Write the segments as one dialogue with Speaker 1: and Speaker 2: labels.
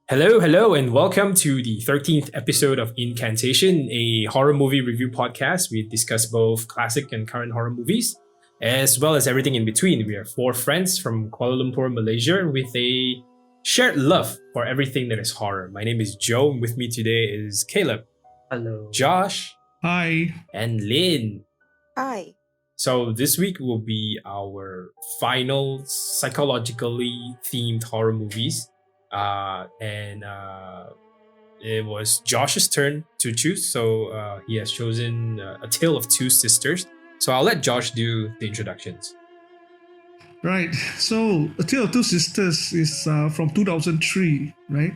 Speaker 1: Hello, and welcome to the 13th episode of Incantation, a horror movie review podcast. We discuss both classic and current horror movies, as well as everything in between. We are four friends from Kuala Lumpur, Malaysia, with a shared love for everything that is horror. My name is Joe, and with me today is Caleb,
Speaker 2: Hello.
Speaker 1: Josh,
Speaker 3: Hi.
Speaker 1: and Lynn.
Speaker 4: Hi.
Speaker 1: So this week will be our final psychologically themed horror movies. And it was Josh's turn to choose. So he has chosen A Tale of Two Sisters. So I'll let Josh do the introductions.
Speaker 3: Right. So, A Tale of Two Sisters is from 2003, right?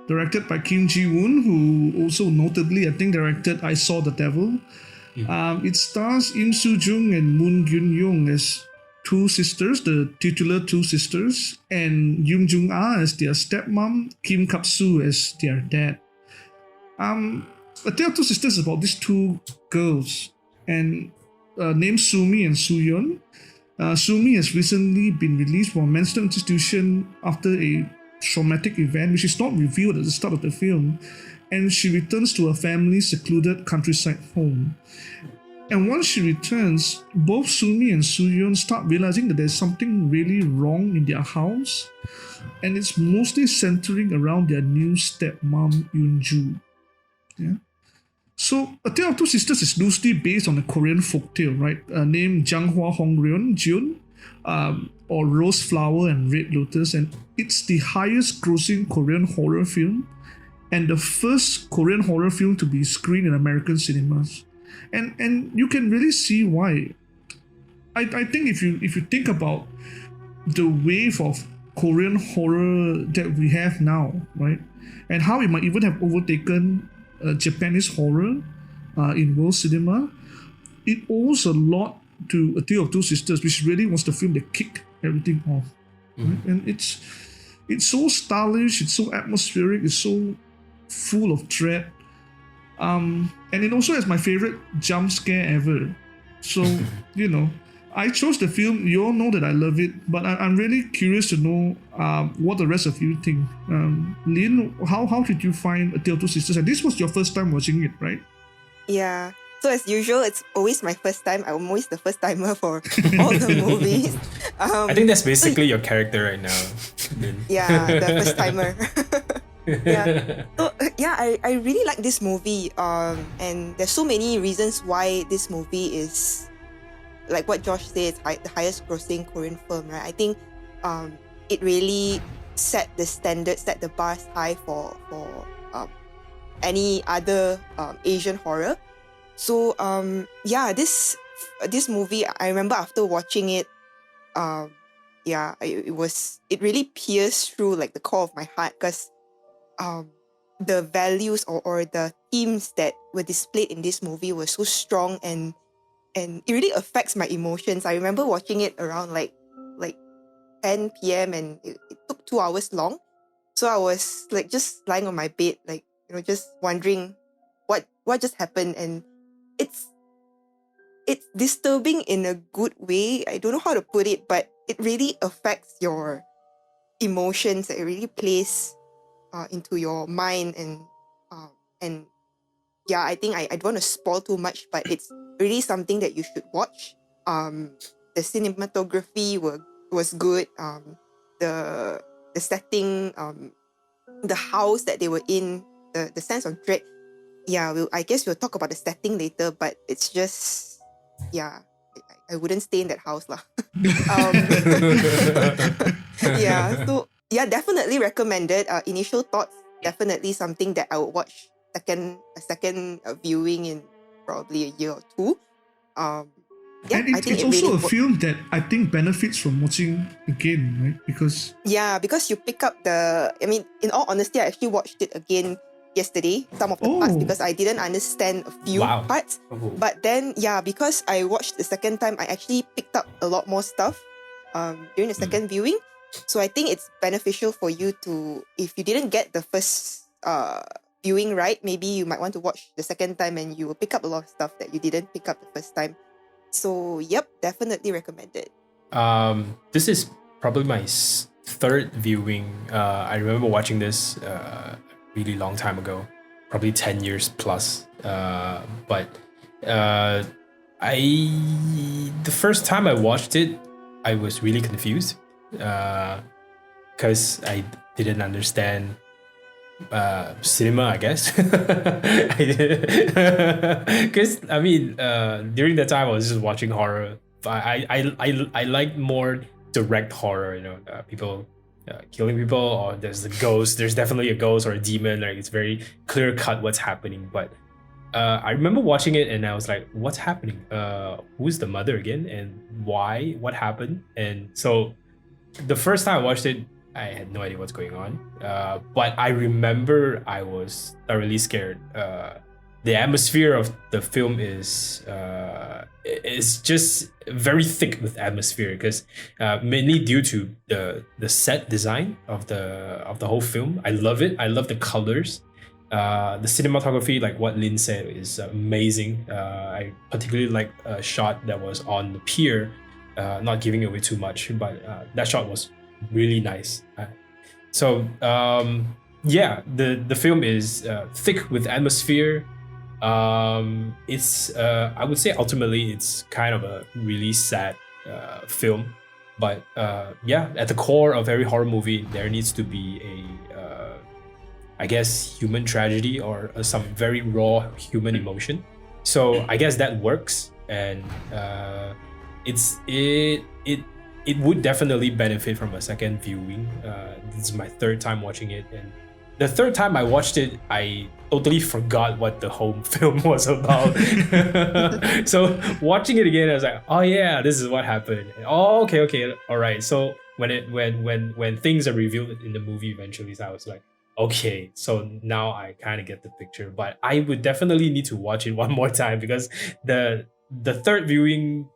Speaker 3: Directed by Kim Ji-woon, who also notably, I think, directed I Saw the Devil. It stars Im Soo-jung and Moon Gyun-young as two sisters, the titular two sisters, and Yoon Jung-ah as their stepmom, Kim Kap-soo as their dad. A Tale of Two Sisters is about these two girls, and named Su-mi and Su-yeon. Su-mi has recently been released from a mental institution after a traumatic event, which is not revealed at the start of the film, and she returns to her family's secluded countryside home. And once she returns, both Su-mi and Su-yeon start realizing that there's something really wrong in their house, and it's mostly centering around their new stepmom Yoon-ju. Yeah. So, A Tale of Two Sisters is loosely based on a Korean folktale, right? Named Janghwa Hongryeon Jeon, or Rose Flower and Red Lotus, and it's the highest grossing Korean horror film and the first Korean horror film to be screened in American cinemas. And you can really see why. I think if you think about the wave of Korean horror that we have now, right, and how it might even have overtaken Japanese horror in world cinema, it owes a lot to A Tale of Two Sisters, which really was the film that kicked everything off. Right? And it's so stylish, it's so atmospheric, it's so full of dread. And it also has my favorite jump scare ever. So, I chose the film. You all know that I love it, but I'm really curious to know what the rest of you think. Lynn, how did you find A Tale of Two Sisters? And this was your first time watching it, right?
Speaker 4: Yeah. So as usual, it's always my first time. I'm always the first timer for all the movies.
Speaker 1: I think that's basically your character right now. Lynn.
Speaker 4: Yeah, the first timer. Yeah. So I really like this movie. And there's so many reasons why this movie is, like what Josh said, the highest grossing Korean film, right? I think it really set the standard, set the bar high for any other Asian horror. So this movie, I remember after watching it, it really pierced through like the core of my heart, because the values or the themes that were displayed in this movie were so strong, and it really affects my emotions. I remember watching it around like 10 p.m. and it took 2 hours long. So I was like just lying on my bed, like, just wondering what just happened. And it's disturbing in a good way. I don't know how to put it, but it really affects your emotions. It really plays into your mind, and I think I don't want to spoil too much, but it's really something that you should watch. The cinematography was good. The setting, the house that they were in, the sense of dread. Yeah, I guess we'll talk about the setting later, but it's just, I wouldn't stay in that house lah. Definitely recommended. Initial thoughts, definitely something that I would watch a second viewing in probably a year or two.
Speaker 3: And it's also a film that I think benefits from watching again, right? Because
Speaker 4: you pick up in all honesty, I actually watched it again yesterday, some of the parts, because I didn't understand a few parts. But then, because I watched the second time, I actually picked up a lot more stuff during the second viewing. So I think it's beneficial for you to, if you didn't get the first viewing right, maybe you might want to watch the second time and you will pick up a lot of stuff that you didn't pick up the first time. So, definitely recommended.
Speaker 1: This is probably my third viewing, I remember watching this really long time ago, probably 10 years plus. But the first time I watched it, I was really confused because I didn't understand cinema, I guess. Because I mean, during that time I was just watching horror. I like more direct horror, you know, people killing people, or there's a ghost. There's definitely a ghost or a demon. Like it's very clear cut what's happening. But I remember watching it and I was like, what's happening? Who's the mother again? And why? What happened? And so the first time I watched it, I had no idea what's going on. But I remember I was thoroughly scared. The atmosphere of the film is just very thick with atmosphere, because mainly due to the set design of the whole film. I love it. I love the colors. The cinematography, like what Lin said, is amazing. I particularly like a shot that was on the pier, not giving away too much, but that shot was really nice. So the film is thick with atmosphere. It's I would say ultimately it's kind of a really sad film, but at the core of every horror movie there needs to be a I guess human tragedy or some very raw human emotion. So I guess that works, and it would definitely benefit from a second viewing. This is my third time watching it, and the third time I watched it, I totally forgot what the whole film was about. So watching it again, I was like, oh yeah, this is what happened. And, oh, okay, all right. So when things are revealed in the movie eventually, so I was like, okay, so now I kind of get the picture. But I would definitely need to watch it one more time, because the third viewing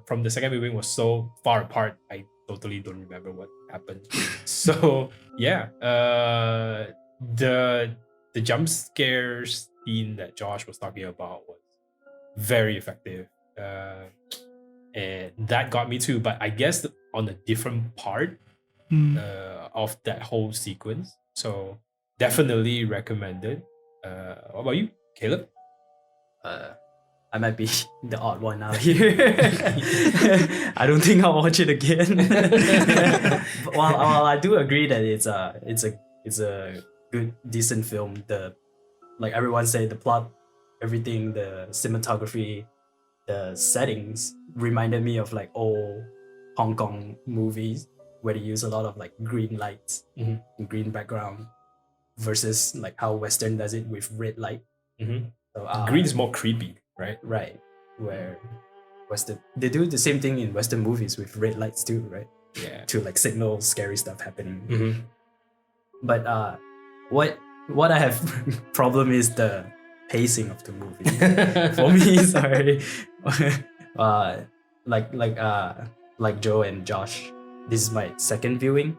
Speaker 1: from the second viewing was so far apart. I totally don't remember what happened. So yeah, the jump scare scene that Josh was talking about was very effective, and that got me too. But I guess on a different part of that whole sequence. So definitely recommended. What about you, Caleb?
Speaker 2: I might be the odd one out here. I don't think I'll watch it again. While I do agree that it's a good, decent film. Like everyone say, the plot, everything, the cinematography, the settings reminded me of like old Hong Kong movies where they use a lot of like green lights and green background versus like how Western does it with red light. So
Speaker 1: green is more creepy, right?
Speaker 2: Right. Where Western, they do the same thing in Western movies with red lights too, right?
Speaker 1: Yeah.
Speaker 2: To like signal scary stuff happening. But what I have problem is the pacing of the movie. For me, sorry. Like Joe and Josh, this is my second viewing.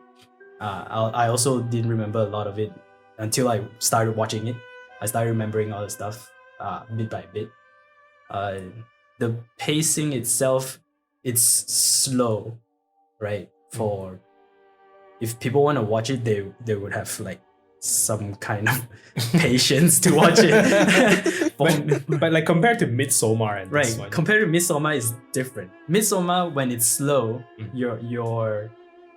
Speaker 2: I also didn't remember a lot of it until I started watching it. I started remembering all the stuff bit by bit. The pacing itself, it's slow, right? For if people want to watch it, they would have like some kind of patience to watch it.
Speaker 1: but like compared to Midsommar and this
Speaker 2: right,
Speaker 1: one.
Speaker 2: compared to Midsommar is different. Midsommar, when it's slow, you're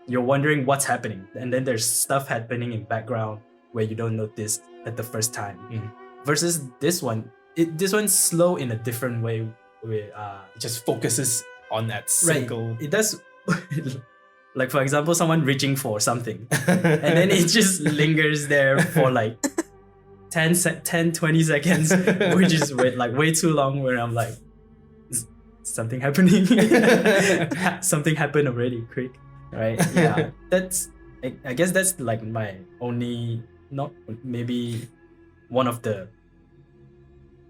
Speaker 2: wondering what's happening, and then there's stuff happening in background where you don't notice at the first time. Versus this one, this one's slow in a different way. Where
Speaker 1: it just focuses on that single.
Speaker 2: Right. It does. Like for example, someone reaching for something, and then it just lingers there for like 10, 20 seconds, which is way too long. Where I'm like, is something happening? Something happened already. Quick, right? Yeah, I guess that's like my only, not maybe one of the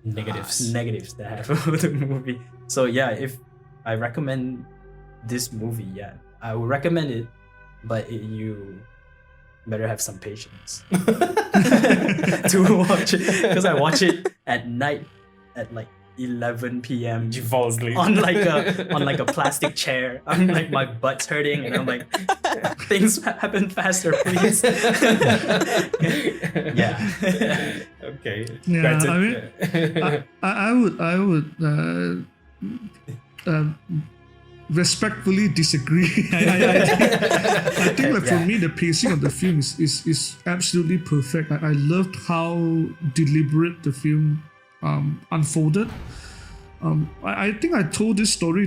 Speaker 2: negatives that I have about the movie. So yeah, if I recommend this movie, yeah, I would recommend it, but you better have some patience to watch it, because I watch it at night at like 11 p.m.
Speaker 1: You fall asleep
Speaker 2: on like a plastic chair. I'm like, my butt's hurting, and I'm like, things happen faster, please. Yeah.
Speaker 1: Okay.
Speaker 3: Yeah,
Speaker 1: Granted,
Speaker 3: I mean, I would respectfully disagree. I think like for me, the pacing of the film is absolutely perfect. I loved how deliberate the film unfolded. I think I told this story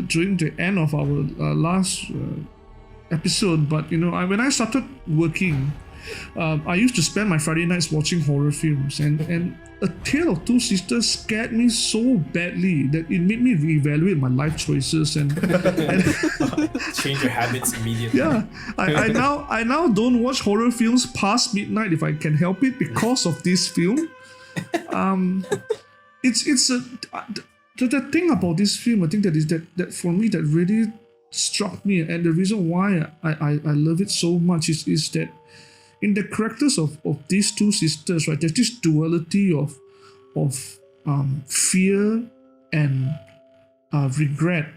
Speaker 3: during the end of our last episode, but when I started working, I used to spend my Friday nights watching horror films, and A Tale of Two Sisters scared me so badly that it made me reevaluate my life choices and
Speaker 1: change your habits immediately.
Speaker 3: yeah, I now don't watch horror films past midnight if I can help it because of this film. It's the thing about this film, I think that for me that really struck me, and the reason why I love it so much is that in the characters of these two sisters, right, there's this duality of fear and regret,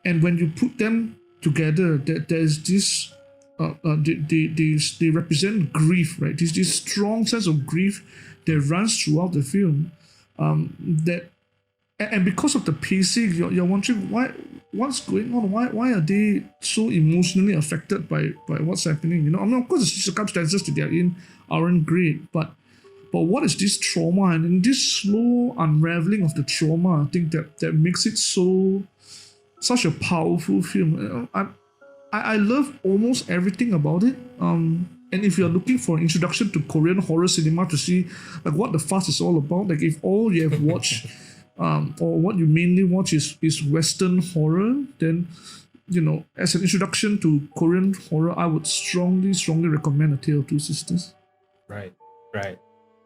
Speaker 3: and when you put them together, there's this they represent grief, right? There's this strong sense of grief that runs throughout the film. And because of the pacing, you're wondering what's going on? Why are they so emotionally affected by what's happening? I mean, of course, the circumstances that they're in aren't great, but what is this trauma? And in this slow unraveling of the trauma, I think that makes it such a powerful film. I love almost everything about it. And if you're looking for an introduction to Korean horror cinema to see like what the fuss is all about, like if all you have watched or what you mainly watch is Western horror, then as an introduction to Korean horror, I would strongly recommend A Tale of Two Sisters.
Speaker 1: Right.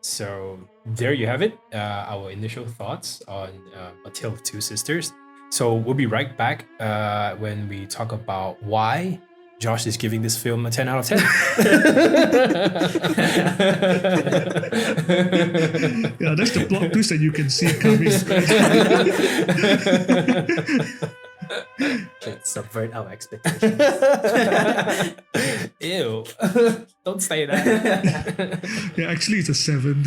Speaker 1: So there you have it. Our initial thoughts on A Tale of Two Sisters. So we'll be right back when we talk about why Josh is giving this film a 10 out of 10.
Speaker 3: Yeah, that's the plot twist that you can see coming.
Speaker 2: Let's subvert our expectations.
Speaker 1: Ew. Don't say that.
Speaker 3: Yeah, actually it's a 7.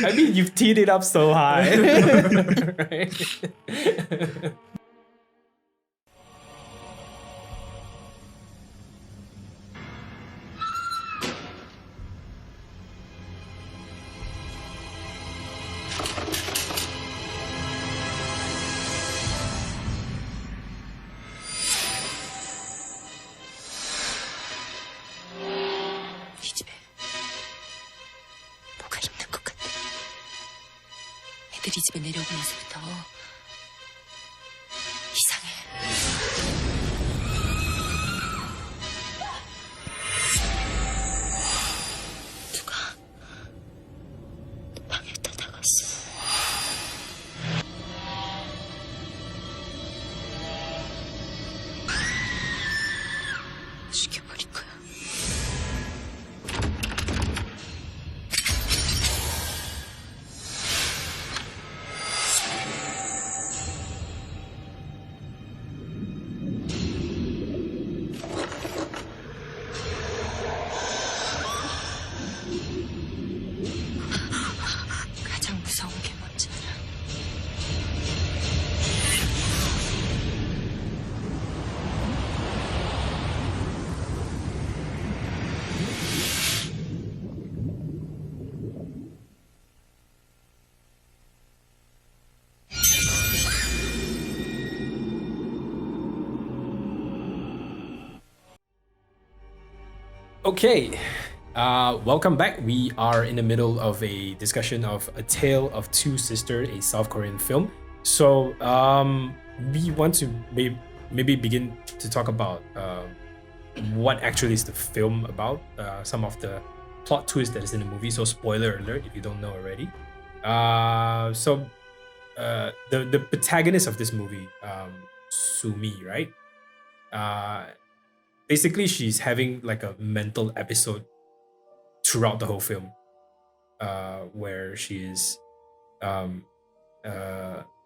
Speaker 1: I mean, you've teed it up so high. Right?
Speaker 5: 이 집에 뭐가 있는 것 같아. 애들이 집에 내려오고 나서부터 이상해. 누가 방에 들어갔어. 죽여버릴 거야. 가장 무서운 게 뭔지 알아?
Speaker 1: Okay, welcome back. We are in the middle of a discussion of A Tale of Two Sisters, a South Korean film. So we want to maybe begin to talk about what actually is the film about, some of the plot twists that is in the movie. So spoiler alert if you don't know already. The protagonist of this movie, Su-mi, right? Basically she's having like a mental episode throughout the whole film. where she's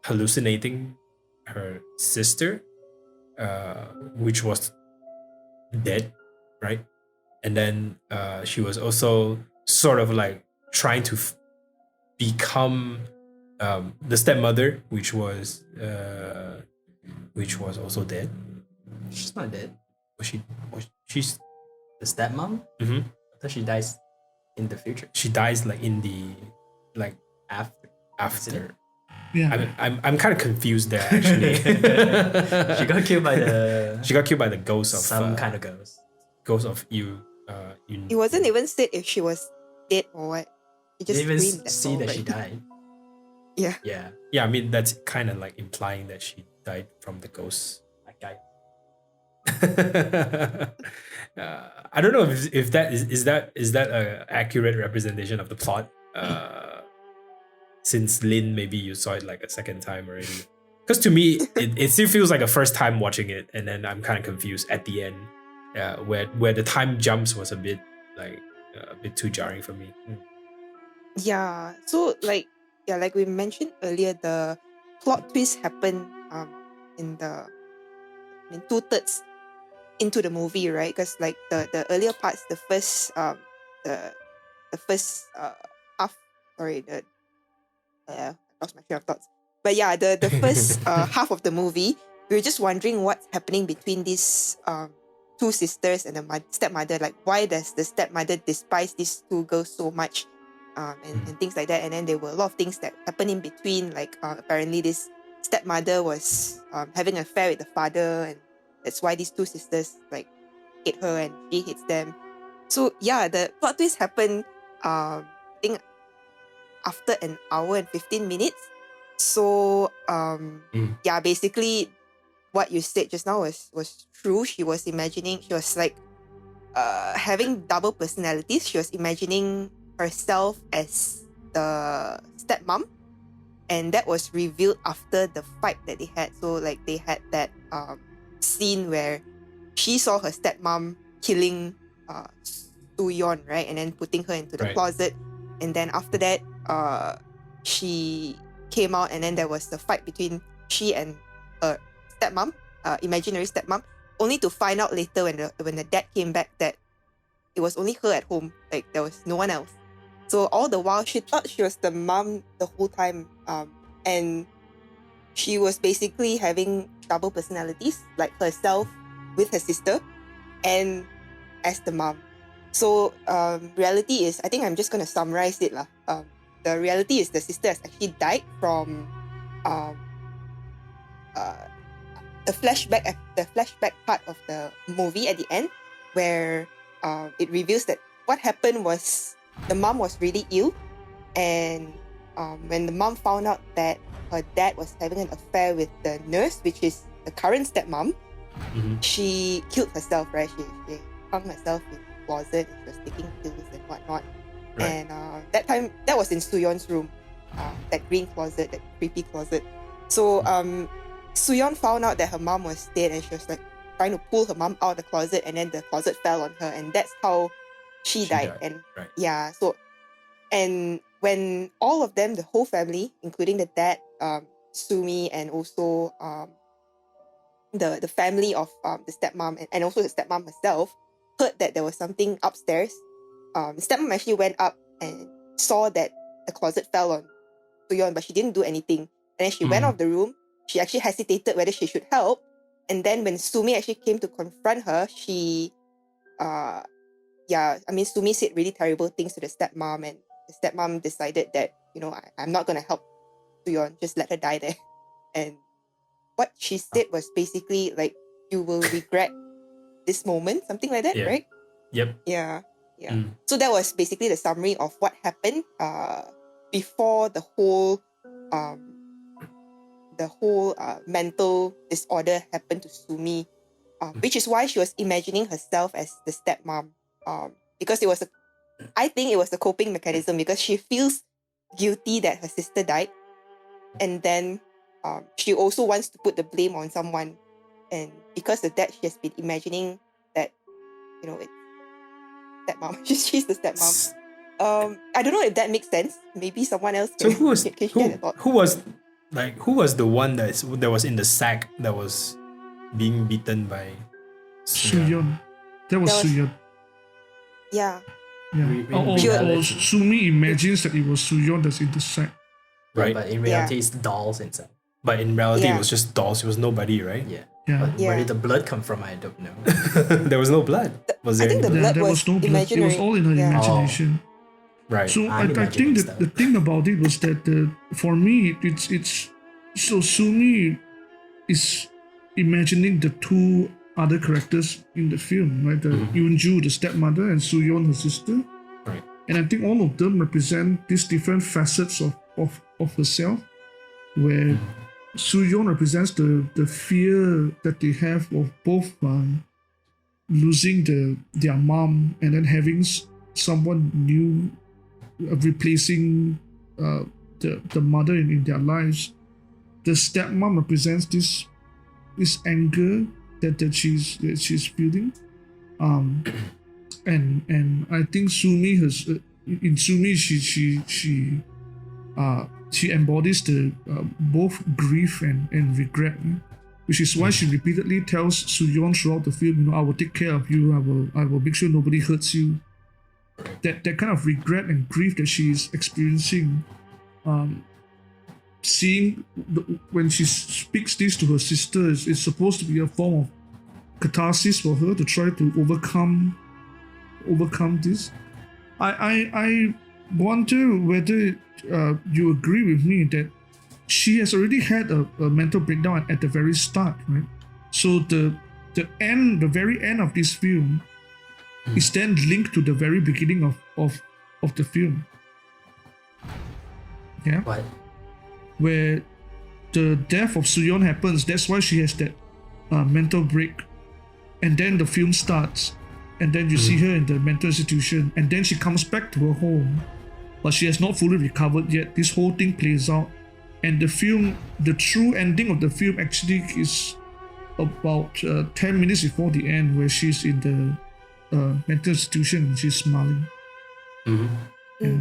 Speaker 1: hallucinating her sister, which was dead, right? And then she was also sort of like trying to become the stepmother, which was also dead.
Speaker 2: She's not dead.
Speaker 1: She's
Speaker 2: the stepmom?
Speaker 1: Mm-hmm.
Speaker 2: I thought she dies in the future.
Speaker 1: She dies like in the like
Speaker 2: after.
Speaker 3: Yeah.
Speaker 1: I'm kind of confused there actually.
Speaker 2: She got killed by the
Speaker 1: ghost of
Speaker 2: some kind of ghost.
Speaker 1: Ghost of you.
Speaker 4: It wasn't even said if she was dead or what. It just
Speaker 2: They even
Speaker 4: screamed.
Speaker 2: see that she died.
Speaker 4: Yeah.
Speaker 1: Yeah. I mean that's kind of like implying that she died from the ghost.
Speaker 2: That guy.
Speaker 1: I don't know if that is that a accurate representation of the plot. Since Lin, maybe you saw it like a second time already. Because to me, it still feels like a first time watching it, and then I'm kind of confused at the end, where the time jumps was a bit too jarring for me.
Speaker 4: Yeah. So like we mentioned earlier, the plot twist happened in the 2/3 into the movie, right? Because like the earlier parts, the first half, sorry, I lost my train of thoughts. But yeah, the first half of the movie, we were just wondering what's happening between these two sisters and the stepmother. Like, why does the stepmother despise these two girls so much, and things like that. And then there were a lot of things that happened in between. Like, apparently this stepmother was having an affair with the father, and that's why these two sisters like hate her and she hates them. So yeah, the plot twist happened. I think after an hour and 15 minutes. So yeah, basically what you said just now was true. She was like having double personalities. She was imagining herself as the stepmom, and that was revealed after the fight that they had. So like they had that scene where she saw her stepmom killing Su-yeon, right, and then putting her into the closet, and then after that she came out, and then there was the fight between she and her stepmom, imaginary stepmom, only to find out later when the dad came back that it was only her at home, like there was no one else. So all the while she thought she was the mom the whole time, and she was basically having double personalities, like herself with her sister and as the mom. So reality is, I think I'm just going to summarize it lah. The reality is the sister has actually died from the flashback part of the movie at the end, where it reveals that what happened was the mom was really ill, and when the mom found out that her dad was having an affair with the nurse, which is the current stepmom, she killed herself, right? She hung herself in the closet, and she was taking pills and whatnot. Right. And that time, that was in Su-yeon's room, that green closet, that creepy closet. So Su-yeon found out that her mom was dead, and she was like trying to pull her mom out of the closet, and then the closet fell on her, and that's how she died. And yeah, so, and when all of them, the whole family, including the dad, Su-mi, and also the family of the stepmom and also the stepmom herself, heard that there was something upstairs, the stepmom actually went up and saw that the closet fell on Su-yeon, but she didn't do anything. And then she went out of the room. She actually hesitated whether she should help. And then when Su-mi actually came to confront her, Su-mi said really terrible things to the stepmom, and the stepmom decided that, I'm not going to help Su-yeon, just let her die there. And what she said was basically like, you will regret this moment, something like that, right?
Speaker 1: Yep.
Speaker 4: Yeah. So that was basically the summary of what happened before the whole mental disorder happened to Su-mi, which is why she was imagining herself as the stepmom, because I think it was a coping mechanism, because she feels guilty that her sister died, and then she also wants to put the blame on someone, and because of that she has been imagining that it's stepmom. She's the stepmom. I don't know if that makes sense. Maybe someone else
Speaker 1: So
Speaker 4: can,
Speaker 1: who was
Speaker 4: can share the thought.
Speaker 1: who was the one that was in the sack that was being beaten by
Speaker 3: Su-yeon. That was
Speaker 4: That was-
Speaker 3: Su-yeon.
Speaker 4: Yeah.
Speaker 3: Yeah. Or
Speaker 2: reality.
Speaker 3: Su-mi imagines that it was Su-yeon that's in the sack.
Speaker 1: right?
Speaker 2: But in reality, it's dolls inside.
Speaker 1: But in reality,
Speaker 4: Yeah.
Speaker 1: it was just dolls. It was nobody, right?
Speaker 2: Yeah.
Speaker 3: Yeah.
Speaker 2: But
Speaker 4: Yeah.
Speaker 2: where did the blood come from? I don't know.
Speaker 1: There was no blood. Was there?
Speaker 4: I think
Speaker 1: any
Speaker 4: the
Speaker 1: blood?
Speaker 3: Yeah,
Speaker 4: blood
Speaker 3: there
Speaker 4: was
Speaker 3: was no blood. It
Speaker 4: imaginary.
Speaker 3: was all in her
Speaker 4: Yeah.
Speaker 3: imagination.
Speaker 1: Right.
Speaker 3: So
Speaker 2: I'm
Speaker 3: I think
Speaker 2: imagining
Speaker 3: that
Speaker 2: stuff.
Speaker 3: the thing about it was that for me it's so Su-mi is imagining the two other characters in the film, right? The Yoon-ju, the stepmother, and Su-yeon, her sister.
Speaker 1: Right.
Speaker 3: And I think all of them represent these different facets of herself, where Su-yeon represents the fear that they have of both losing their mom and then having someone new replacing the mother in their lives. The stepmom represents this anger that she's feeling, and I think Su-mi has in Su-mi she embodies the both grief and regret, which is why she repeatedly tells Su-yeon throughout the film, I will take care of you, I will make sure nobody hurts you. That kind of regret and grief that she is experiencing, seeing when she speaks this to her sister is supposed to be a form of catharsis for her to try to overcome this. I wonder whether you agree with me that she has already had a mental breakdown at the very start, right? So the very end of this film is then linked to the very beginning of the film. Yeah,
Speaker 2: What?
Speaker 3: where the death of Su-yeon happens. That's why she has that mental break, and then the film starts, and then you see her in the mental institution, and then she comes back to her home, but she has not fully recovered yet. This whole thing plays out, and the true ending of the film actually is about 10 minutes before the end, where she's in the mental institution and she's smiling. Yeah.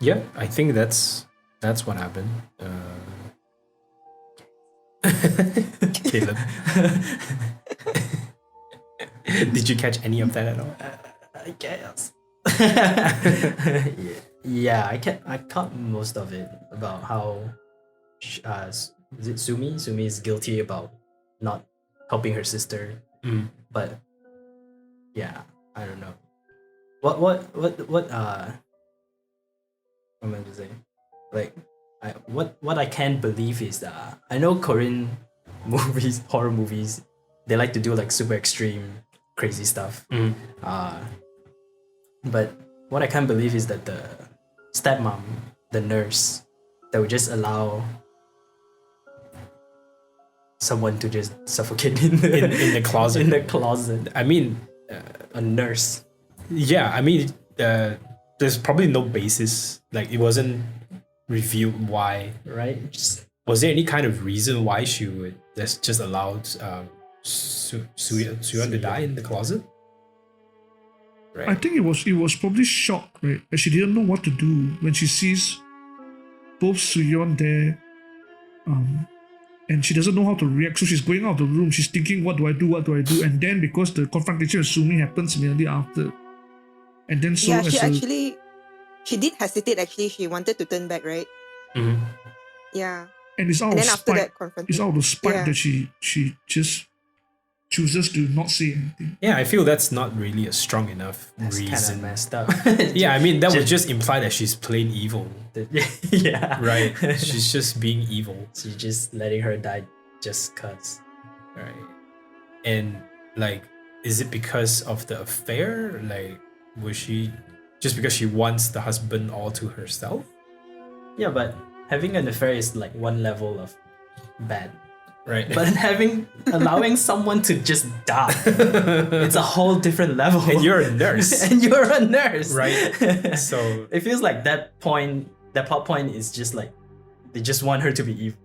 Speaker 1: Yeah, I think that's what happened. Caleb, did you catch any of that at all?
Speaker 2: I guess. yeah, I caught most of it about how is it Su-mi? Su-mi is guilty about not helping her sister, but yeah, I don't know. What am I to say? Like, what I can't believe is that I know Korean movies, horror movies, they like to do like super extreme, crazy stuff. But what I can't believe is that the stepmom, the nurse, that would just allow someone to just suffocate in
Speaker 1: the closet.
Speaker 2: In the closet.
Speaker 1: I mean,
Speaker 2: A nurse.
Speaker 1: yeah, I mean, there's probably no basis. Like, it wasn't revealed why.
Speaker 2: Right?
Speaker 1: Was there any kind of reason why she would just allowed Su-yeon to die in the closet? Right.
Speaker 3: I think it was probably shock, right? And she didn't know what to do when she sees both Su-yeon there, and she doesn't know how to react. So she's going out of the room. She's thinking, "What do I do? What do I do?" And then because the confrontation with Su-mi happens immediately after, and then so
Speaker 4: Yeah,
Speaker 3: as
Speaker 4: she did hesitate. Actually, she wanted to turn back, right? Yeah.
Speaker 3: and it's out
Speaker 4: And
Speaker 3: of
Speaker 4: then after
Speaker 3: spite.
Speaker 4: that confrontation,
Speaker 3: It's out of spite
Speaker 4: Yeah.
Speaker 3: that she just chooses to not say anything.
Speaker 1: Yeah, I feel that's not really a strong enough
Speaker 2: That's kind of
Speaker 1: reason.
Speaker 2: messed up.
Speaker 1: Yeah, I mean, that would just imply that she's plain evil,
Speaker 2: yeah.
Speaker 1: right? She's just being evil,
Speaker 2: She's just letting her die just cause.
Speaker 1: right? And like, is it because of the affair? Like, was she just because she wants the husband all to herself?
Speaker 2: Yeah, but having an affair is like one level of bad.
Speaker 1: Right.
Speaker 2: But allowing someone to just die, it's a whole different level.
Speaker 1: and you're a nurse,
Speaker 2: and you're a nurse,
Speaker 1: right? So
Speaker 2: it feels like that plot point is just like they just want her to be evil.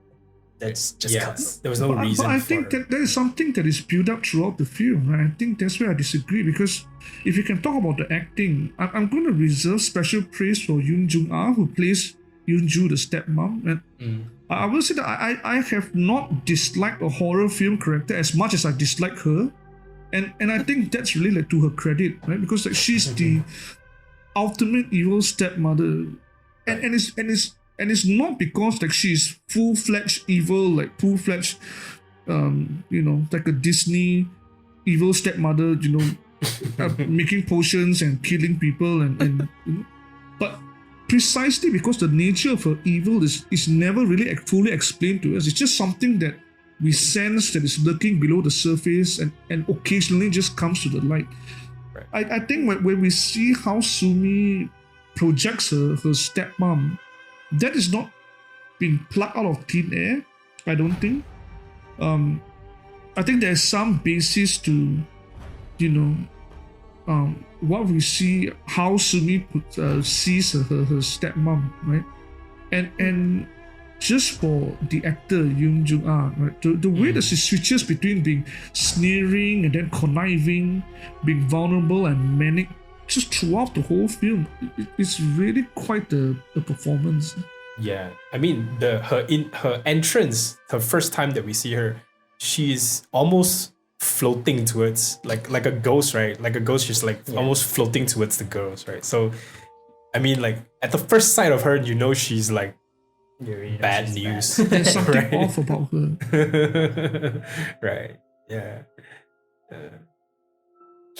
Speaker 2: That's just cuts.
Speaker 1: There was no reason.
Speaker 3: But I think that there is something that is built up throughout the film. Right? I think that's where I disagree, because if you can talk about the acting, I'm going to reserve special praise for Yoon Jung-ah, who plays Yoon-ju, the stepmom. And I will say that I have not disliked a horror film character as much as I dislike her. And I think that's really like to her credit, right? Because like she's the ultimate evil stepmother. And it's not because like she's full-fledged evil, like full-fledged like a Disney evil stepmother, making potions and killing people and but precisely because the nature of her evil is never really fully explained to us. It's just something that we sense that is lurking below the surface and occasionally just comes to the light. Right. I think when we see how Su-mi projects her stepmom, that is not being plucked out of thin air, I don't think. I think there's some basis to, what we see, how Su-mi sees her stepmom, right? And just for the actor Yoon Jung-ah, right? The way that she switches between being sneering and then conniving, being vulnerable and manic, just throughout the whole film, it's really quite a performance.
Speaker 1: Yeah, I mean her entrance, her first time that we see her, she's almost floating towards like a ghost, right? Like a ghost, she's almost floating towards the girls, right? So, I mean, like at the first sight of her, she's like bad news.
Speaker 3: There's something off about her.
Speaker 1: Right. Yeah.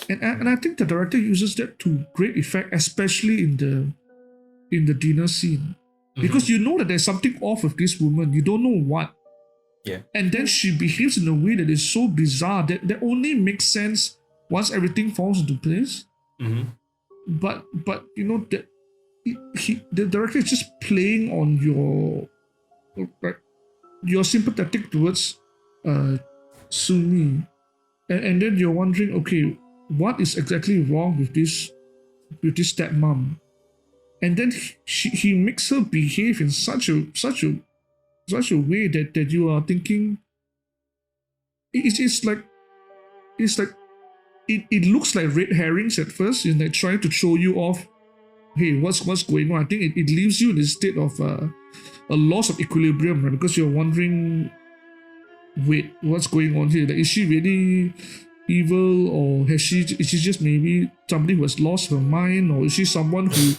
Speaker 3: And I think the director uses that to great effect, especially in the dinner scene, because you know that there's something off with this woman. You don't know what.
Speaker 1: Yeah.
Speaker 3: And then she behaves in a way that is so bizarre that only makes sense once everything falls into place. But that the director is just playing on you're sympathetic towards Su-mi, and then you're wondering, okay, what is exactly wrong with this stepmom? And then he makes her behave in such a way that you are thinking it's like it looks like red herrings at first, like trying to throw you off. Hey, what's going on? I think it leaves you in a state of a loss of equilibrium, right? Because you're wondering, wait, what's going on here? Like, is she really evil, or is she just maybe somebody who has lost her mind, or is she someone who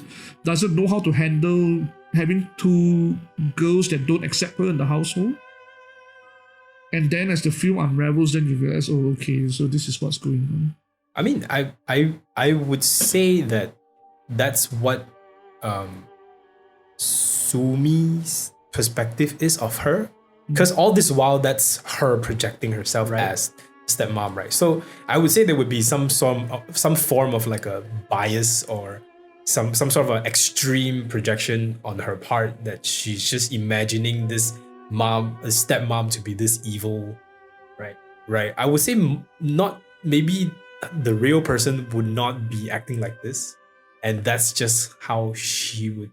Speaker 3: doesn't know how to handle having two girls that don't accept her in the household? And then as the film unravels, then you realize, oh, okay, so this is what's going on.
Speaker 1: I mean, I would say that's what Su-mi's perspective is of her, because all this while that's her projecting herself as stepmom, right? So I would say there would be some form of like a bias or some sort of an extreme projection on her part, that she's just imagining this stepmom to be this evil, right? I would say not, maybe the real person would not be acting like this, and that's just how she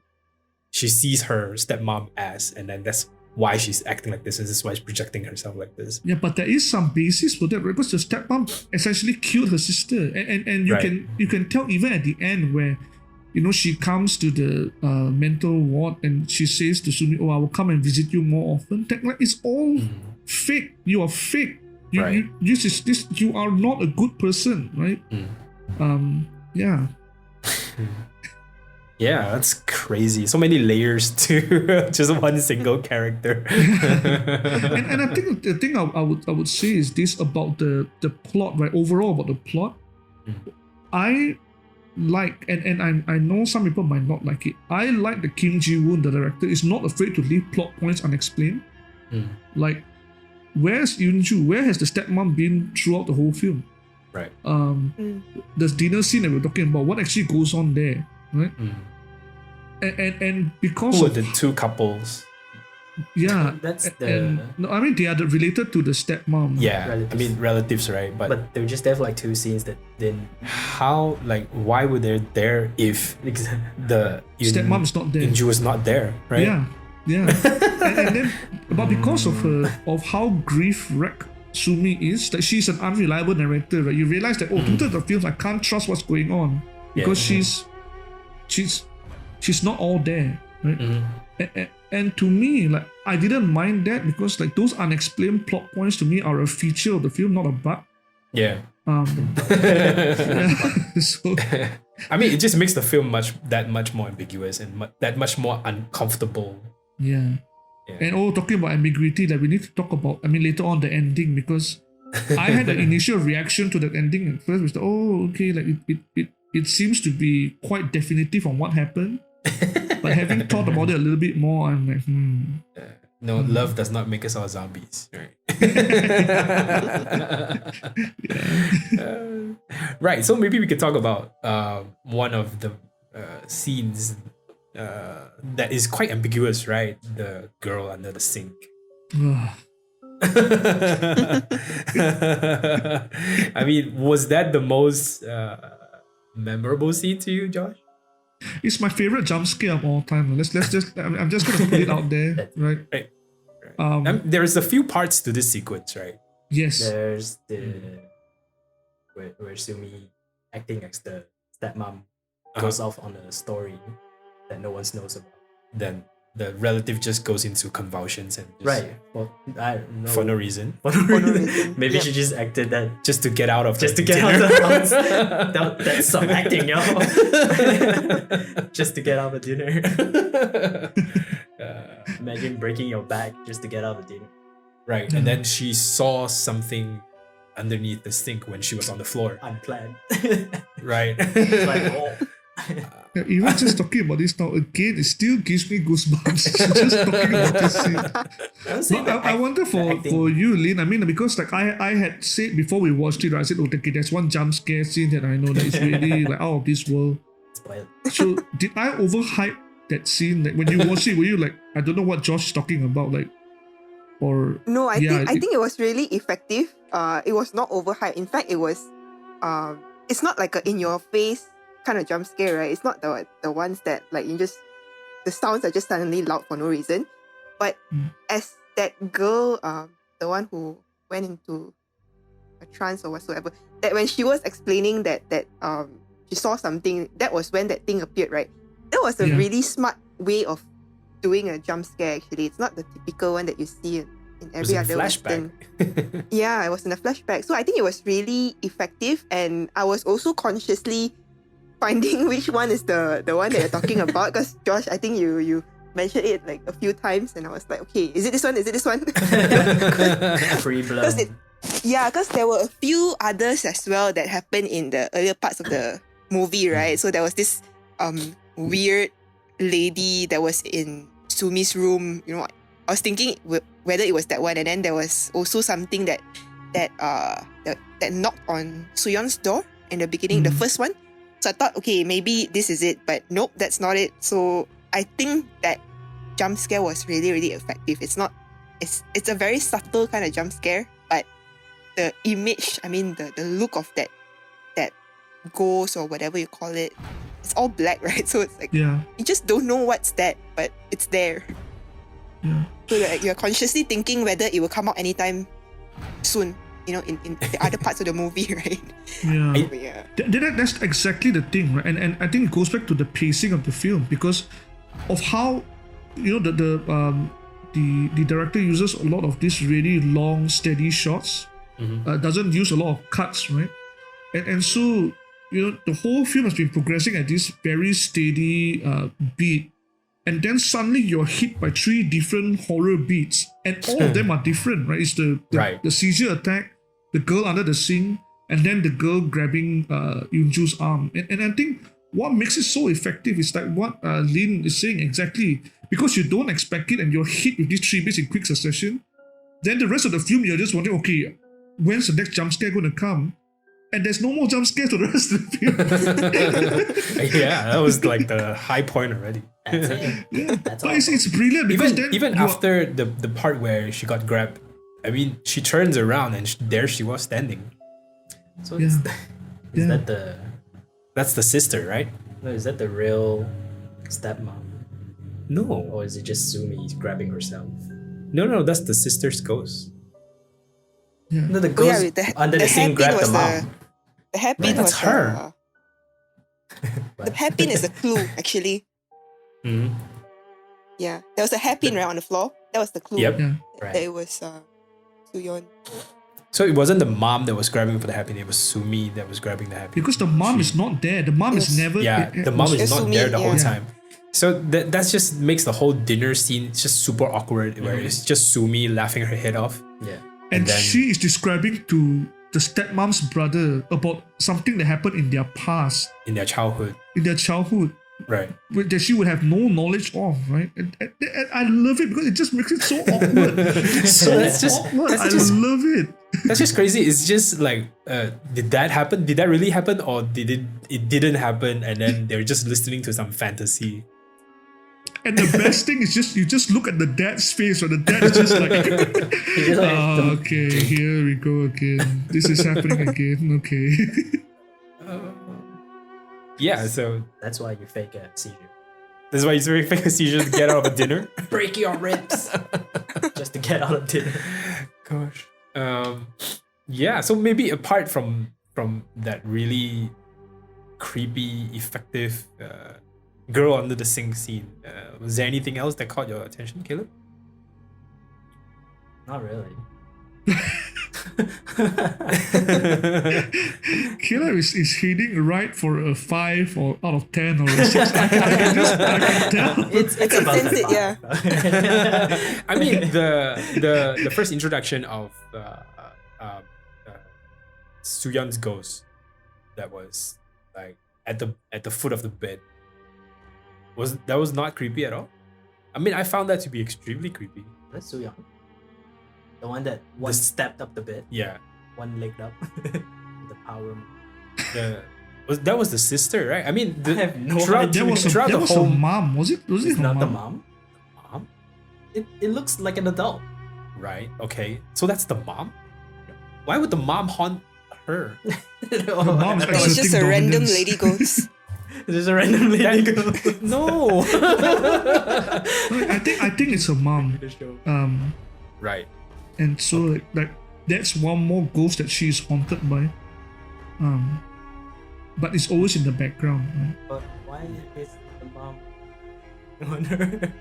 Speaker 1: sees her stepmom as, and then that's why she's acting like this, and this is why she's projecting herself like this.
Speaker 3: Yeah, but there is some basis for that, right? Because the stepmom essentially killed her sister, and you can tell even at the end where she comes to the mental ward and she says to Su-mi, "Oh, I will come and visit you more often." That, like, it's all fake. You are fake. You are not a good person, right? Yeah.
Speaker 1: Yeah, that's crazy. So many layers to just one single character.
Speaker 3: and I think the thing I would say is this about the plot, right? Overall about the plot, I like, and I know some people might not like it. I like that Kim Ji-woon, the director, is not afraid to leave plot points unexplained. Like, where's Yoon-ju? Where has the stepmom been throughout the whole film?
Speaker 1: Right.
Speaker 3: The dinner scene that we're talking about, what actually goes on there, right? And because
Speaker 1: who are
Speaker 3: of
Speaker 1: the two couples?
Speaker 3: Yeah,
Speaker 2: that's
Speaker 3: no, I mean they are related to the stepmom.
Speaker 1: Yeah,
Speaker 2: relatives.
Speaker 1: I mean relatives, right?
Speaker 2: But they were just there for like 2 scenes that didn't.
Speaker 1: How, like, why were they there if the
Speaker 3: stepmom is not there?
Speaker 1: Inju was not there, right?
Speaker 3: Yeah. and then But because of how grief-wrecked Su-mi is, like she's an unreliable narrator, right? You realize that two-thirds of the films I can't trust what's going on because she's not all there, right? And to me, like I didn't mind that because like those unexplained plot points to me are a feature of the film, not a bug.
Speaker 1: Yeah.
Speaker 3: So,
Speaker 1: I mean, it just makes the film that much more ambiguous and that much more uncomfortable.
Speaker 3: Yeah. And talking about ambiguity, like we need to talk about, I mean, later on the ending, because I had an initial reaction to that ending at first, which okay, like it seems to be quite definitive on what happened. But having thought about it a little bit more, I'm like,
Speaker 1: love does not make us all zombies, right? Right. So maybe we could talk about one of the scenes that is quite ambiguous, right? The girl under the sink. I mean, was that the most memorable scene to you, Josh?
Speaker 3: It's my favorite jump scare of all time. I'm just gonna put it out there, right?
Speaker 1: There's a few parts to this sequence, right?
Speaker 3: Yes.
Speaker 2: There's the where Su-mi acting as the stepmom goes off on a story that no one knows about.
Speaker 1: Then the relative just goes into convulsions and just,
Speaker 2: I don't know.
Speaker 1: for no reason.
Speaker 2: Maybe she just acted that
Speaker 1: just to get out of
Speaker 2: out of the house. That's some acting, yo. Just to get out of dinner. Imagine breaking your back just to get out of dinner.
Speaker 1: Right, and then she saw something underneath the sink when she was on the floor.
Speaker 2: Unplanned.
Speaker 1: Right.
Speaker 2: Like,
Speaker 3: even just talking about this now again, it still gives me goosebumps. Just talking about this scene. I wonder for you, Lin. I mean, because like I had said before we watched it, I said, okay, there's one jump scare scene that I know that is really like out of this world.
Speaker 2: Spoiled.
Speaker 3: So did I overhype that scene? Like when you watch it, were you like, I don't know what Josh is talking about, like, or
Speaker 4: no? I think it was really effective. It was not overhyped. In fact, it was. It's not like a in your face kind of jump scare, right? It's not the ones that like you just the sounds are just suddenly loud for no reason. But as that girl, the one who went into a trance or whatsoever, that when she was explaining that she saw something, that was when that thing appeared, right? That was a really smart way of doing a jump scare. Actually, it's not the typical one that you see in every other
Speaker 1: flashback.
Speaker 4: Western. Yeah, it was in a flashback. So I think it was really effective, and I was also consciously finding which one is the one that you're talking about, because Josh, I think you mentioned it like a few times, and I was like, okay, is it this one? Is it this one?
Speaker 2: Free blood.
Speaker 4: Because there were a few others as well that happened in the earlier parts of the movie, right? So there was this weird lady that was in Su-mi's room. You know, I was thinking whether it was that one, and then there was also something that knocked on Su-yeon's door in the beginning, the first one. So I thought, okay, maybe this is it, but nope, that's not it. So I think that jump scare was really, really effective. It's a very subtle kind of jump scare, but the image, I mean, the look of that ghost or whatever you call it, it's all black, right? So it's like, you just don't know what's that, but it's there.
Speaker 3: Yeah.
Speaker 4: So you're consciously thinking whether it will come out anytime soon, you know, in the other parts of the movie, right?
Speaker 3: Yeah. That's exactly the thing, right? And I think it goes back to the pacing of the film, because of how, you know, the director uses a lot of these really long, steady shots. Doesn't use a lot of cuts, right? And so, you know, the whole film has been progressing at this very steady beat. And then suddenly you're hit by 3 different horror beats, and all of them are different, right? It's the seizure attack, the girl under the sink, and then the girl grabbing Yoonju's arm. And I think what makes it so effective is like what Lin is saying exactly, because you don't expect it and you're hit with these 3 beats in quick succession. Then the rest of the film, you're just wondering, okay, when's the next jump scare going to come? And there's no more jump scares for the rest of the film.
Speaker 1: Yeah, that was like the high point already.
Speaker 2: That's it.
Speaker 3: Yeah.
Speaker 2: That's
Speaker 3: but it's brilliant because
Speaker 1: even after the part where she got grabbed, I mean, she turns around and there she was standing.
Speaker 2: So is that
Speaker 1: that's the sister, right?
Speaker 2: No, is that the real stepmom?
Speaker 1: No.
Speaker 2: Or is it just Su-mi grabbing herself?
Speaker 1: No, that's the sister's ghost.
Speaker 3: Yeah.
Speaker 2: No, the ghost under the sink grabbed the mom.
Speaker 4: The hairpin
Speaker 1: Right, that's
Speaker 4: was
Speaker 1: her.
Speaker 4: The hairpin is a clue, actually.
Speaker 1: Mhm.
Speaker 4: Yeah, there was a hairpin right on the floor. That was the clue.
Speaker 1: Yep.
Speaker 3: Yeah.
Speaker 2: Right.
Speaker 4: That it was Su-yeon.
Speaker 1: So it wasn't the mom that was grabbing for the happy, it was Su-mi that was grabbing the happy.
Speaker 3: Because the mom is not there. The mom is
Speaker 4: Yes.
Speaker 3: never.
Speaker 1: Yeah, the mom is
Speaker 4: It's
Speaker 1: not
Speaker 4: Su-mi,
Speaker 1: there the whole
Speaker 4: yeah.
Speaker 1: time. So that's just makes the whole dinner scene just super awkward, where it's just Su-mi laughing her head off.
Speaker 2: Yeah.
Speaker 3: And
Speaker 1: then-
Speaker 3: she is describing to the stepmom's brother about something that happened in their past,
Speaker 1: In their childhood. Right.
Speaker 3: that she would have no knowledge of, right? And I love it because it just makes it so awkward. It's so
Speaker 1: that's just-
Speaker 3: awkward.
Speaker 1: that's
Speaker 3: I
Speaker 1: just-
Speaker 3: love it.
Speaker 1: That's just crazy. It's just like, did that happen? Did that really happen? Or it didn't happen and then they're just listening to some fantasy?
Speaker 3: And the best thing is you just look at the dad's face, or the dad is just like,
Speaker 2: He's just like,
Speaker 3: "Oh, okay, here we go again. This is happening again. Okay."
Speaker 1: Yeah, so
Speaker 2: that's why you fake a seizure.
Speaker 1: this is why you fake a seizure to get out of a dinner.
Speaker 2: Break your ribs just to get out of dinner.
Speaker 1: Gosh. Yeah, so maybe apart from that really creepy, effective girl under the sink scene, was there anything else that caught your attention, Caleb?
Speaker 2: Not really.
Speaker 3: Killer is hitting right for a 5 or out of 10 or a 6. I can tell.
Speaker 2: It's
Speaker 4: I can
Speaker 2: about
Speaker 4: sense it, yeah.
Speaker 1: I mean, the first introduction of Su-yeon's ghost, that was like at the foot of the bed, was not creepy at all. I mean, I found that to be extremely creepy.
Speaker 2: That's Su-yeon. The one that one stepped up the bed,
Speaker 1: Yeah,
Speaker 2: one legged up. The power move.
Speaker 1: that was the sister, right? I mean,
Speaker 2: I have no
Speaker 1: throughout,
Speaker 2: idea.
Speaker 1: throughout
Speaker 3: That
Speaker 1: the
Speaker 3: was
Speaker 1: whole
Speaker 3: a mom. Was it
Speaker 2: It's
Speaker 3: her
Speaker 2: not the
Speaker 3: mom?
Speaker 2: mom. It looks like an adult.
Speaker 1: right. Okay, so that's the mom. Why would the mom haunt her?
Speaker 3: The mom is
Speaker 4: It was just a
Speaker 3: exerting
Speaker 4: random
Speaker 3: dominance.
Speaker 4: lady ghost.
Speaker 2: There's a random lady go.
Speaker 1: No.
Speaker 3: I think it's her mom.
Speaker 1: Right.
Speaker 3: And so like that's one more ghost that she's haunted by. But it's always in the background. Right?
Speaker 2: But why is the mom on her?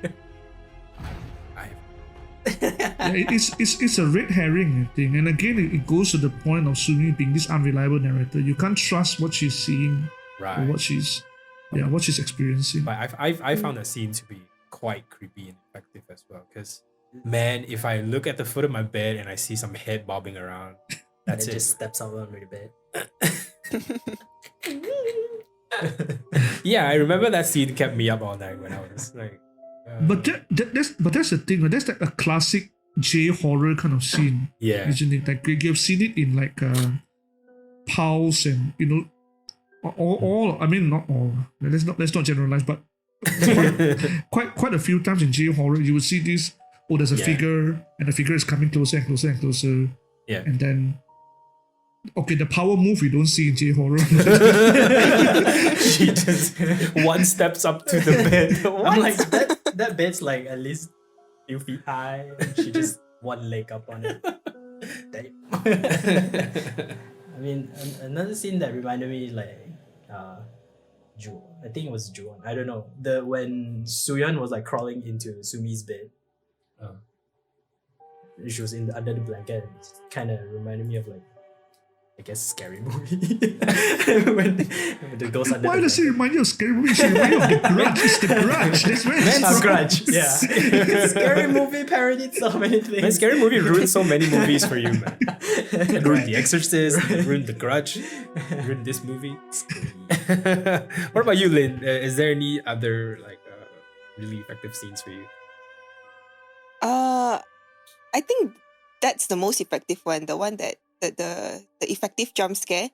Speaker 3: Yeah, it's a red herring thing. And again, it goes to the point of Su-mi being this unreliable narrator. You can't trust what she's seeing or
Speaker 1: Right.
Speaker 3: what she's experiencing.
Speaker 1: But I found that scene to be quite creepy and effective as well. Because man, if I look at the foot of my bed and I see some head bobbing around, that's
Speaker 2: It
Speaker 1: it.
Speaker 2: just steps out on the bed.
Speaker 1: Yeah, I remember that scene kept me up all night when I was like.
Speaker 3: But that's the thing. Right? That's like a classic J horror kind of scene,
Speaker 1: Yeah.
Speaker 3: isn't it? Like you've seen it in like Pulse and all. I mean, not all. Let's not generalize, but quite a few times in J horror, you would see this. Oh, there's a
Speaker 1: Yeah.
Speaker 3: figure, and the figure is coming closer and closer and closer,
Speaker 1: Yeah.
Speaker 3: and then. Okay, the power move you don't see in J horror.
Speaker 1: She just one steps up to the bed.
Speaker 2: I'm like that bed's like at least few feet high, and she just one leg up on it. Damn. I mean, another scene that reminded me like Ju. I think it was Ju. I don't know. When Su-yeon was like crawling into Su-mi's bed. She was under the blanket. It kind of reminded me of like, I guess, scary movie. when the ghost under
Speaker 3: Why
Speaker 2: the
Speaker 3: does it
Speaker 2: blanket.
Speaker 3: remind you of scary movie? It should remind you of the Grudge. It's the Grudge. That's where it's from.
Speaker 2: Grudge. Yeah. Scary movie parodied so many things.
Speaker 1: Man, scary movie ruined so many movies for you, man. It ruined The Exorcist, it ruined The Grudge, it ruined this movie. What about you, Lynn? Is there any other like really effective scenes for you?
Speaker 4: I think that's the most effective one. The one that the effective jump scare.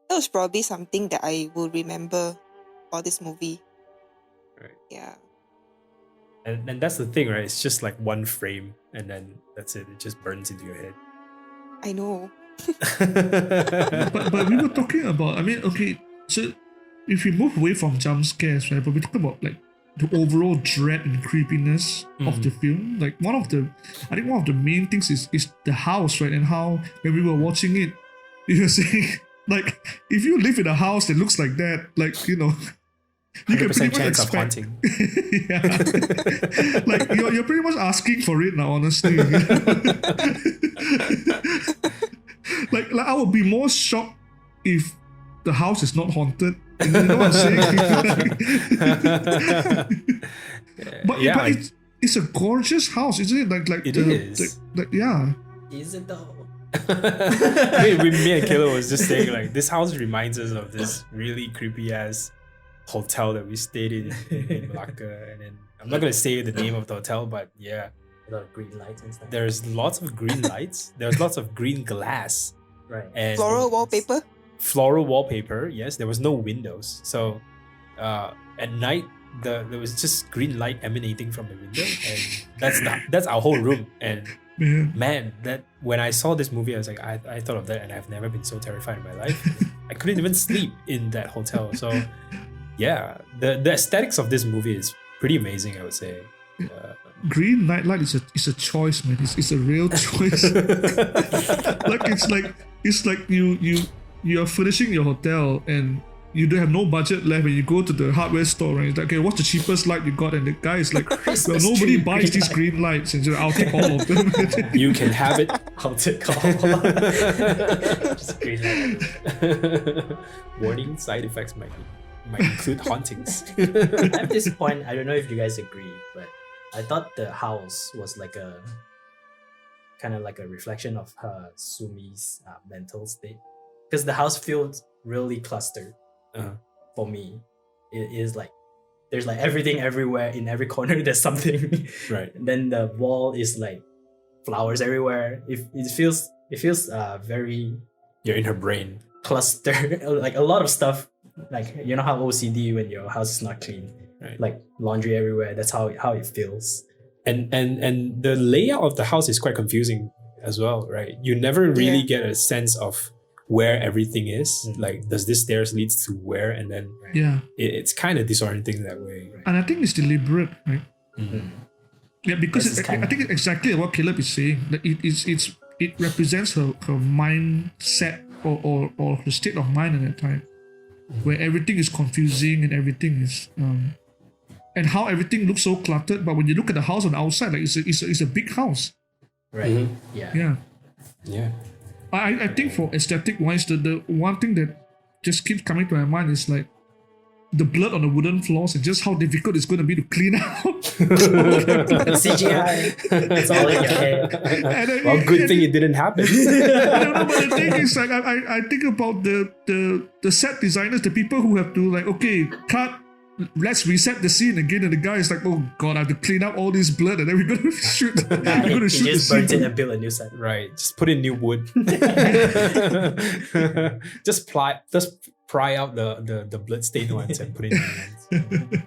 Speaker 4: That was probably something that I will remember for this movie.
Speaker 1: Right.
Speaker 4: Yeah.
Speaker 1: And that's the thing, right? It's just like one frame, and then that's it. It just burns into your head.
Speaker 4: I know.
Speaker 3: But we were talking about, I mean, okay, so if we move away from jump scares, right, but we talk about like the overall dread and creepiness of the film. Like I think one of the main things is the house, right? And how when we were watching it, you were saying like if you live in a house that looks like that, like you can pretty much
Speaker 1: chance of
Speaker 3: expect.
Speaker 1: haunting.
Speaker 3: Yeah, like you're pretty much asking for it now, honestly. like I would be more shocked if the house is not haunted. You know what I'm saying? But it's a gorgeous house, isn't it? Like
Speaker 1: it is.
Speaker 3: Yeah.
Speaker 2: Is it though?
Speaker 1: Me and Kayla was just saying like this house reminds us of this really creepy ass hotel that we stayed in Malacca, and then I'm not gonna say the name of the hotel, but yeah,
Speaker 2: A lot of green lights and stuff.
Speaker 1: there's lots of green lights. There's lots of green glass
Speaker 2: Right.
Speaker 1: and
Speaker 4: Floral wallpaper.
Speaker 1: floral wallpaper. Yes, there was no windows, so at night there was just green light emanating from the window, and that's our whole room. And
Speaker 3: Man.
Speaker 1: man, that when I saw this movie, I was like, I thought of that, and I've never been so terrified in my life. I couldn't even sleep in that hotel. So yeah, the aesthetics of this movie is pretty amazing, I would say.
Speaker 3: Green nightlight is a choice, man. It's a real choice. it's like you're finishing your hotel and you don't have no budget left, and you go to the hardware store and it's like, okay, what's the cheapest light you got? And the guy is like, well, nobody buys these green lights, and I'll take all of them.
Speaker 1: You can have it.
Speaker 2: I'll take all. Just green light.
Speaker 1: Warning: side effects might include hauntings.
Speaker 2: At this point, I don't know if you guys agree, but I thought the house was like a kind of like a reflection of her Su-mi's mental state, because the house feels really clustered. For me, it is like there's like everything everywhere. In every corner there's something.
Speaker 1: Right.
Speaker 2: And then the wall is like flowers everywhere. It feels very
Speaker 1: You're in her brain.
Speaker 2: clustered. Like a lot of stuff. Like you know how OCD when your house is not clean.
Speaker 1: Right.
Speaker 2: Like laundry everywhere. That's how it feels.
Speaker 1: And the layout of the house is quite confusing as well, right? You never really get a sense of where everything is. Like, does this stairs leads to where? And then it's kind of disorienting that way.
Speaker 3: And I think it's deliberate, right?
Speaker 1: Mm-hmm.
Speaker 3: Yeah, because I think it's exactly what Caleb is saying. That it represents her mindset or her state of mind at that time, where everything is confusing and everything is and how everything looks so cluttered. But when you look at the house on the outside, like it's a big house.
Speaker 2: Right.
Speaker 1: Mm-hmm.
Speaker 2: Yeah.
Speaker 3: I think for aesthetic wise, the one thing that just keeps coming to my mind is like the blood on the wooden floors and just how difficult it's going to be to clean out.
Speaker 2: CGI. It's all in your head.
Speaker 1: Well, good thing it didn't happen.
Speaker 3: I don't know, but the thing is, like, I think about the set designers, the people who have to like, okay, cut, let's reset the scene again, and the guy is like, oh god, I have to clean up all this blood, and then we're gonna shoot. We're gonna shoot
Speaker 2: just
Speaker 3: the
Speaker 2: burnt
Speaker 3: scene.
Speaker 2: it and built a new set.
Speaker 1: Right. Just put in new wood. just pry out the blood-stained ones and put in new ones.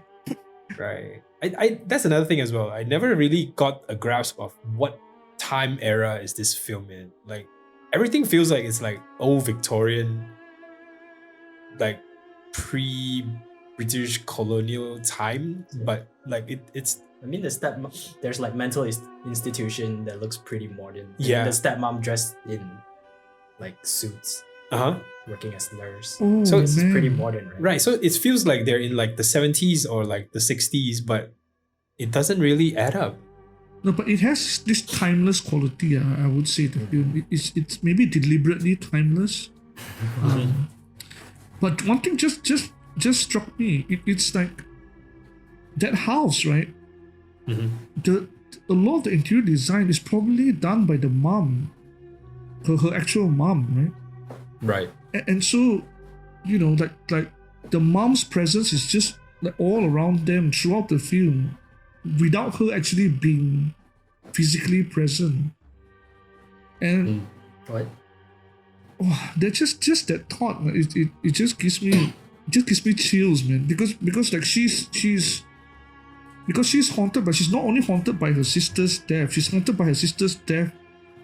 Speaker 1: Right. I that's another thing as well. I never really got a grasp of what time era is this film in. Like, everything feels like it's like old Victorian, like pre-British colonial time, but like it's
Speaker 2: I mean, there's like mental institution that looks pretty modern.
Speaker 1: Yeah.
Speaker 2: The stepmom dressed in like suits, working as nurse.
Speaker 3: Oh,
Speaker 1: So it's
Speaker 3: man.
Speaker 2: Pretty modern, right?
Speaker 1: right. So it feels like they're in like the 70s or like the 60s, but it doesn't really add up.
Speaker 3: No, but it has this timeless quality. I would say the film. It's maybe deliberately timeless. But one thing just struck me. It's like that house, right? A lot of the interior design is probably done by the mom, her actual mom, right?
Speaker 1: Right.
Speaker 3: And so, like the mom's presence is just like all around them throughout the film, without her actually being physically present. And
Speaker 2: What?
Speaker 3: that just that thought, it just gives me chills, man. Because like she's haunted, but she's not only haunted by her sister's death. She's haunted by her sister's death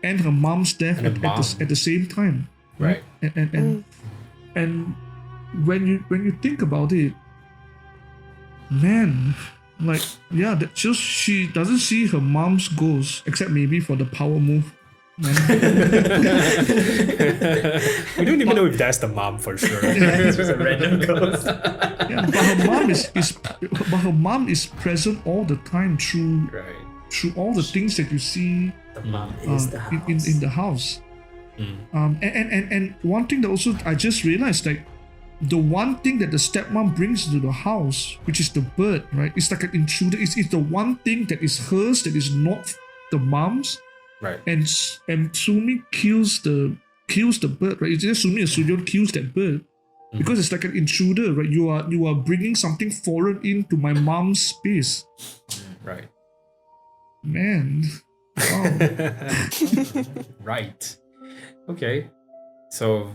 Speaker 3: and her mom's death
Speaker 1: And her mom.
Speaker 3: at the same time.
Speaker 1: Right.
Speaker 3: And when you think about it, man, Like, yeah, that just she doesn't see her mom's ghost, except maybe for the power move.
Speaker 1: We don't even know if that's the mom for sure.
Speaker 2: It's just a random ghost.
Speaker 3: Yeah, but her mom is present all the time through all the things that you see
Speaker 2: The mom is the house.
Speaker 3: in the house. And one thing that also I just realized, like, the one thing that the stepmom brings to the house, which is the bird, right? It's like an intruder. It's the one thing that is hers that is not the mom's.
Speaker 1: Right.
Speaker 3: And Su-mi kills the bird, right? It's just Su-mi and Su-yeon kills that bird because it's like an intruder, right? You are bringing something foreign into my mom's space.
Speaker 1: Right.
Speaker 3: Man, wow.
Speaker 1: Right. Okay. So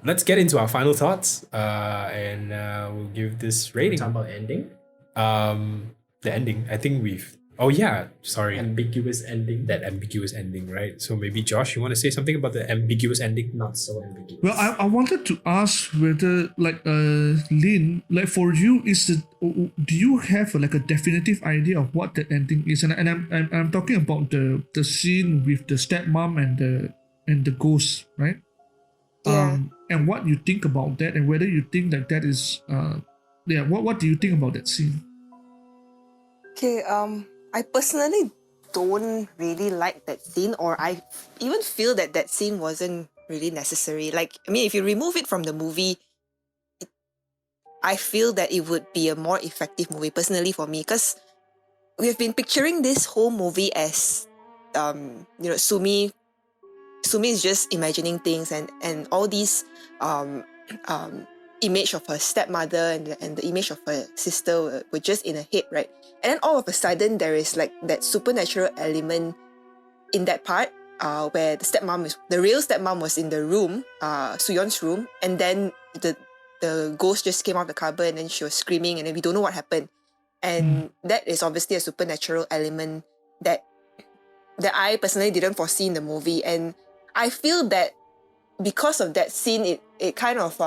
Speaker 1: let's get into our final thoughts, and we'll give this rating.
Speaker 2: Talk about ending.
Speaker 1: The ending. I think we've. Oh yeah, sorry.
Speaker 2: Ambiguous ending.
Speaker 1: That ambiguous ending, right? So maybe Josh, you want to say something about the ambiguous ending?
Speaker 2: Not so ambiguous.
Speaker 3: Well, I wanted to ask whether, like, Lin, like, for you, do you have like a definitive idea of what that ending is? And I'm talking about the scene with the stepmom and the ghost, right?
Speaker 4: Yeah.
Speaker 3: And what you think about that, and whether you think that is what do you think about that scene?
Speaker 4: Okay, I personally don't really like that scene, or I even feel that scene wasn't really necessary. Like, I mean, if you remove it from the movie, I feel that it would be a more effective movie, personally, for me, because we have been picturing this whole movie as, Su-mi is just imagining things, and all these image of her stepmother and the image of her sister were just in her head, right? And then all of a sudden there is like that supernatural element in that part, where the real stepmom was in the room, Su-yeon's room, and then the ghost just came out of the cupboard and then she was screaming and then we don't know what happened. And that is obviously a supernatural element that I personally didn't foresee in the movie. And I feel that because of that scene, it kind of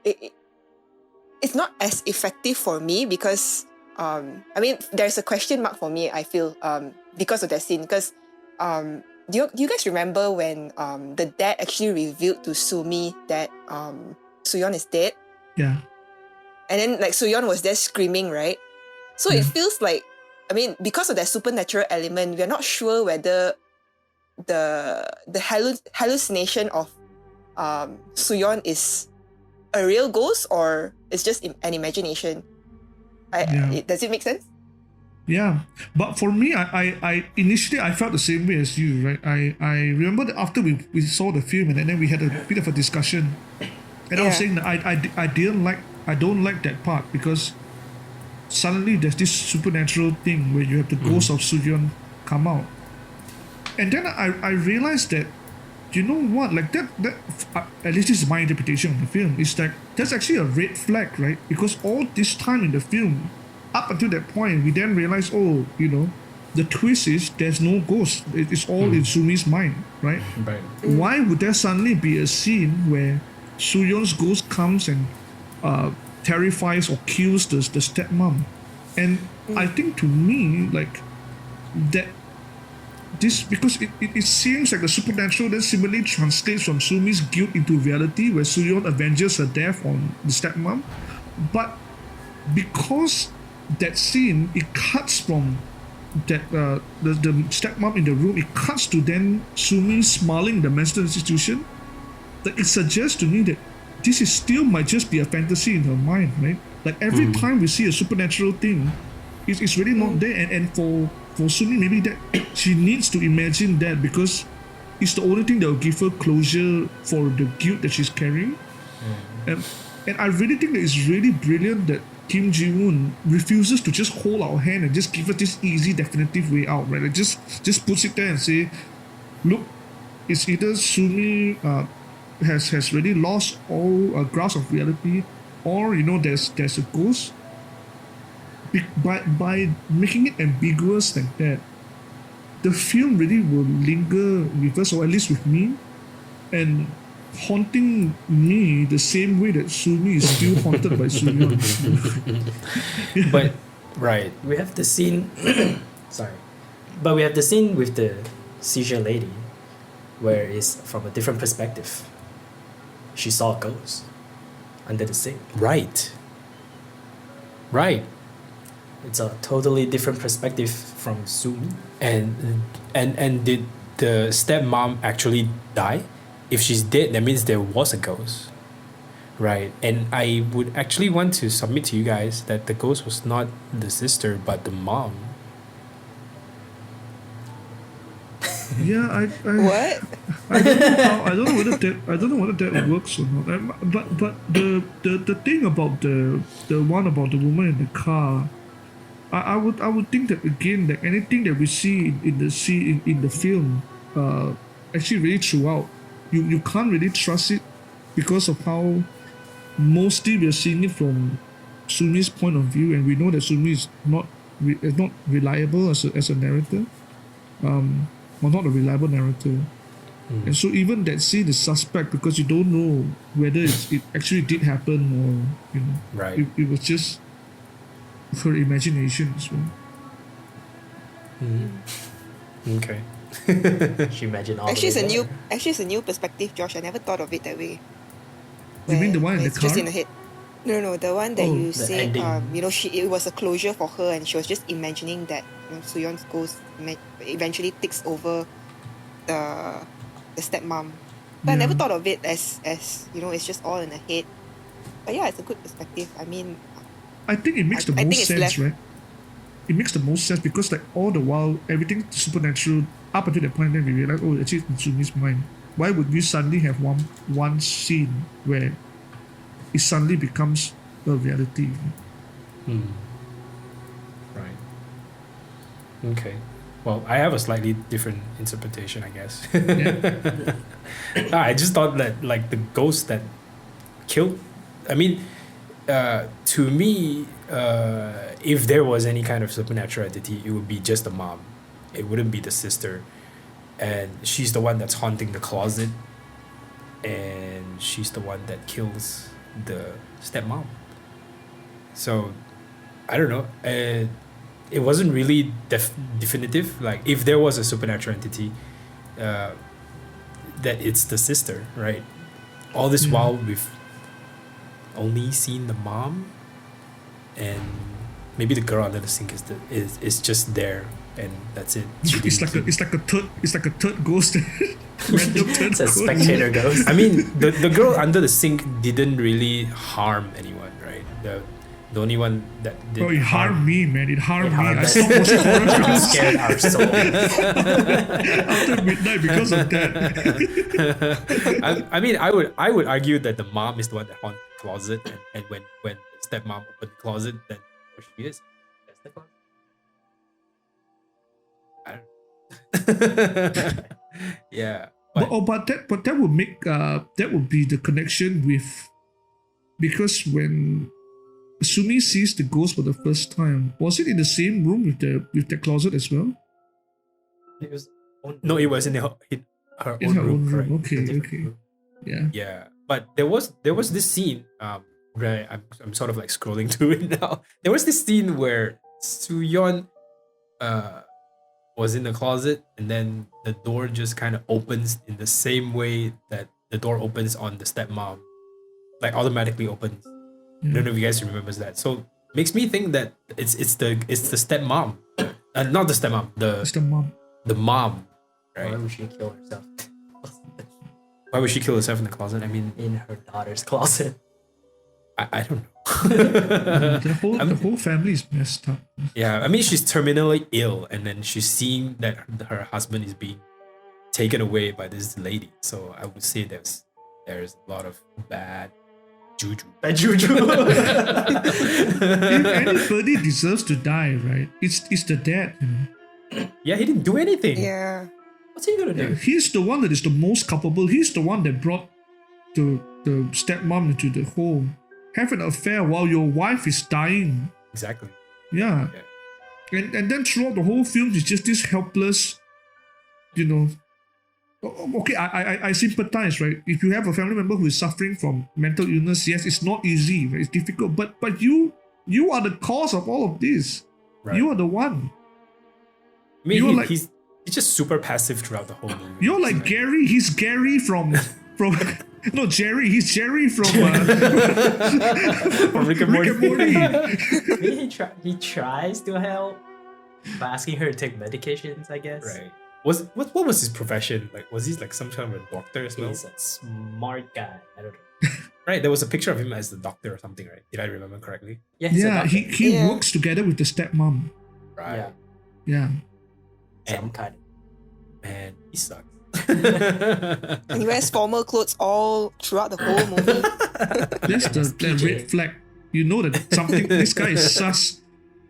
Speaker 4: it's not as effective for me because I mean, there's a question mark for me, I feel, because of that scene. Because do you guys remember when the dad actually revealed to Su-mi that Su-yeon is dead?
Speaker 3: Yeah.
Speaker 4: And then like Su-yeon was there screaming, right? So it feels like, I mean, because of that supernatural element, we are not sure whether the hallucination of Su-yeon is a real ghost or it's just an imagination. Does it make sense?
Speaker 3: Yeah, but for me, I initially I felt the same way as you, right? I remember that after we saw the film and then we had a bit of a discussion, and I was saying that I don't like that part because suddenly there's this supernatural thing where you have the ghost of Su-yeon come out, and then I realized that, you know what, like that at least this is my interpretation of the film, is that that's actually a red flag, right? Because all this time in the film, up until that point, we then realize, oh, you know, the twist is there's no ghost. It's all in Su-mi's mind, right?
Speaker 1: Right.
Speaker 3: Why would there suddenly be a scene where Su-yeon's ghost comes and terrifies or kills the stepmom? And I think, to me, like, that this, because it seems like the supernatural then similarly translates from Su-mi's guilt into reality, where Su-yeon avenges her death on the stepmom. But because that scene, it cuts from that the stepmom in the room, it cuts to then Su-mi smiling in the mental institution, that it suggests to me that this is still might just be a fantasy in her mind, right? Like every time we see a supernatural thing, it's really not there. And for Su-mi, maybe that she needs to imagine that because it's the only thing that will give her closure for the guilt that she's carrying. And I really think that it's really brilliant that Kim Ji-woon refuses to just hold our hand and just give us this easy, definitive way out, right? Like just puts it there and say, look, it's either Su-mi has really lost all grasp of reality, or, you know, there's a ghost. By making it ambiguous like that, the film really will linger with us, or at least with me, and haunting me the same way that Su-mi is still haunted by Su-yeon.
Speaker 1: But Right.
Speaker 2: We have the scene. Sorry, but we have the scene with the seizure lady, where it's from a different perspective. She saw a ghost under the sink.
Speaker 1: Right. Right.
Speaker 2: It's a totally different perspective from Su-mi.
Speaker 1: And did the stepmom actually die? If she's dead, that means there was a ghost. Right. And I would actually want to submit to you guys that the ghost was not the sister but the mom.
Speaker 3: Yeah,
Speaker 4: What?
Speaker 3: I don't know how, I don't know whether that works or not. But the thing about the one about the woman in the car, I would think that again, that anything that we see in the film, actually really throughout, you can't really trust it because of how mostly we are seeing it from Su-mi's point of view, and we know that Su-mi is not reliable as a narrator. Or not a reliable narrator. And so even that scene is suspect because you don't know whether it actually did happen or
Speaker 1: Right.
Speaker 3: it was just her imagination as well.
Speaker 1: Okay.
Speaker 2: She imagined all
Speaker 4: Actually,
Speaker 2: the way there.
Speaker 4: it's a new perspective, Josh. I never thought of it that way.
Speaker 3: You mean the one in the
Speaker 4: it's just
Speaker 3: car?
Speaker 4: in the head. No, the one that
Speaker 3: Oh,
Speaker 4: you
Speaker 2: the
Speaker 4: said,
Speaker 2: ending.
Speaker 4: it was a closure for her, and she was just imagining that Su-yeon's ghost eventually takes over the stepmom. But I never thought of it as it's just all in the head. But yeah, it's a good perspective. I mean,
Speaker 3: I think it makes the
Speaker 4: I think
Speaker 3: most
Speaker 4: it's
Speaker 3: sense,
Speaker 4: left-
Speaker 3: right? It makes the most sense because like all the while everything supernatural up until that point, then we realize, oh, actually it's in Su-mi's mind. Why would we suddenly have one scene where it suddenly becomes a reality?
Speaker 1: Right. Okay. Well, I have a slightly different interpretation, I guess. I just thought that like the ghost that killed. I mean, to me, if there was any kind of supernatural entity, it would be just the mom. It wouldn't be the sister, and she's the one that's haunting the closet, and she's the one that kills the stepmom. So, I don't know. It wasn't really definitive. Like, if there was a supernatural entity, that it's the sister, right? All this while we've only seen the mom, and maybe the girl under the sink is just there, and that's it.
Speaker 3: It's like a third ghost. Random third
Speaker 2: It's a
Speaker 3: ghost.
Speaker 2: spectator ghost.
Speaker 1: I mean, the girl under the sink didn't really harm anyone, right? The only one that did
Speaker 3: Bro, it harmed me, man. It harmed me.
Speaker 2: harmed
Speaker 3: I
Speaker 2: us.
Speaker 3: stopped watching horror
Speaker 2: It
Speaker 3: films
Speaker 2: scared our soul.
Speaker 3: after midnight because of that.
Speaker 1: I mean, I would argue that the mom is the one that haunted the closet, and when the stepmom opened the closet, then there she is. That's the closet. I don't know. Yeah.
Speaker 3: But that would make that would be the connection with, because when Su-mi sees the ghost for the first time, was it in the same room with the closet as well?
Speaker 2: It was
Speaker 1: No, it was in her
Speaker 3: In
Speaker 1: own
Speaker 3: her
Speaker 1: room,
Speaker 3: own
Speaker 1: correct?
Speaker 3: room. Okay,
Speaker 2: a different
Speaker 3: okay.
Speaker 2: room.
Speaker 3: Yeah.
Speaker 1: Yeah, but there was this scene. Where I'm sort of like scrolling through it now. There was this scene where Su-yeon, was in the closet, and then the door just kind of opens in the same way that the door opens on the stepmom, like automatically opens. I don't know if you guys remember that. So makes me think that it's the stepmom, not the stepmom,
Speaker 3: It's the mom.
Speaker 1: the mom, right?
Speaker 2: Why would she kill herself
Speaker 1: Why would she kill herself in the closet? I mean,
Speaker 2: in her daughter's closet?
Speaker 1: I don't know.
Speaker 3: The whole family is messed up.
Speaker 1: Yeah, I mean, she's terminally ill, and then she's seeing that her husband is being taken away by this lady. So I would say there's a lot of bad juju.
Speaker 2: Bad juju.
Speaker 3: If anybody deserves to die, right? It's the dad.
Speaker 1: Yeah, he didn't do anything.
Speaker 4: yeah.
Speaker 2: What's he gonna do?
Speaker 3: He's the one that is the most culpable. He's the one that brought the stepmom into the home. Have an affair while your wife is dying.
Speaker 1: Exactly.
Speaker 3: Yeah. And then throughout the whole film, he's just this helpless, Okay, I sympathize, right? If you have a family member who is suffering from mental illness, yes, it's not easy, right? It's difficult. But you are the cause of all of this. You are the one.
Speaker 1: I mean,
Speaker 3: You're like-
Speaker 1: he's just super passive throughout the whole movie.
Speaker 3: You're like Gary. He's Gary from no Jerry. He's Jerry from
Speaker 1: From Rick and Morty.
Speaker 2: I mean, he tries to help by asking her to take medications, I guess.
Speaker 1: Right. What was his profession? Like, was he like some kind of a doctor as well?
Speaker 2: He's a smart guy. I don't know.
Speaker 1: Right, there was a picture of him as the doctor or something, right? Did I remember correctly?
Speaker 2: Yeah, he's a
Speaker 3: Yeah,
Speaker 2: doctor.
Speaker 3: he
Speaker 4: Yeah.
Speaker 3: works together with the stepmom.
Speaker 1: Right.
Speaker 2: Yeah,
Speaker 3: Yeah.
Speaker 2: some kind.
Speaker 1: Man, he sucks.
Speaker 4: And he wears formal clothes all throughout the whole movie.
Speaker 3: That's the
Speaker 2: PJ.
Speaker 3: red flag. You know that something. This guy is sus.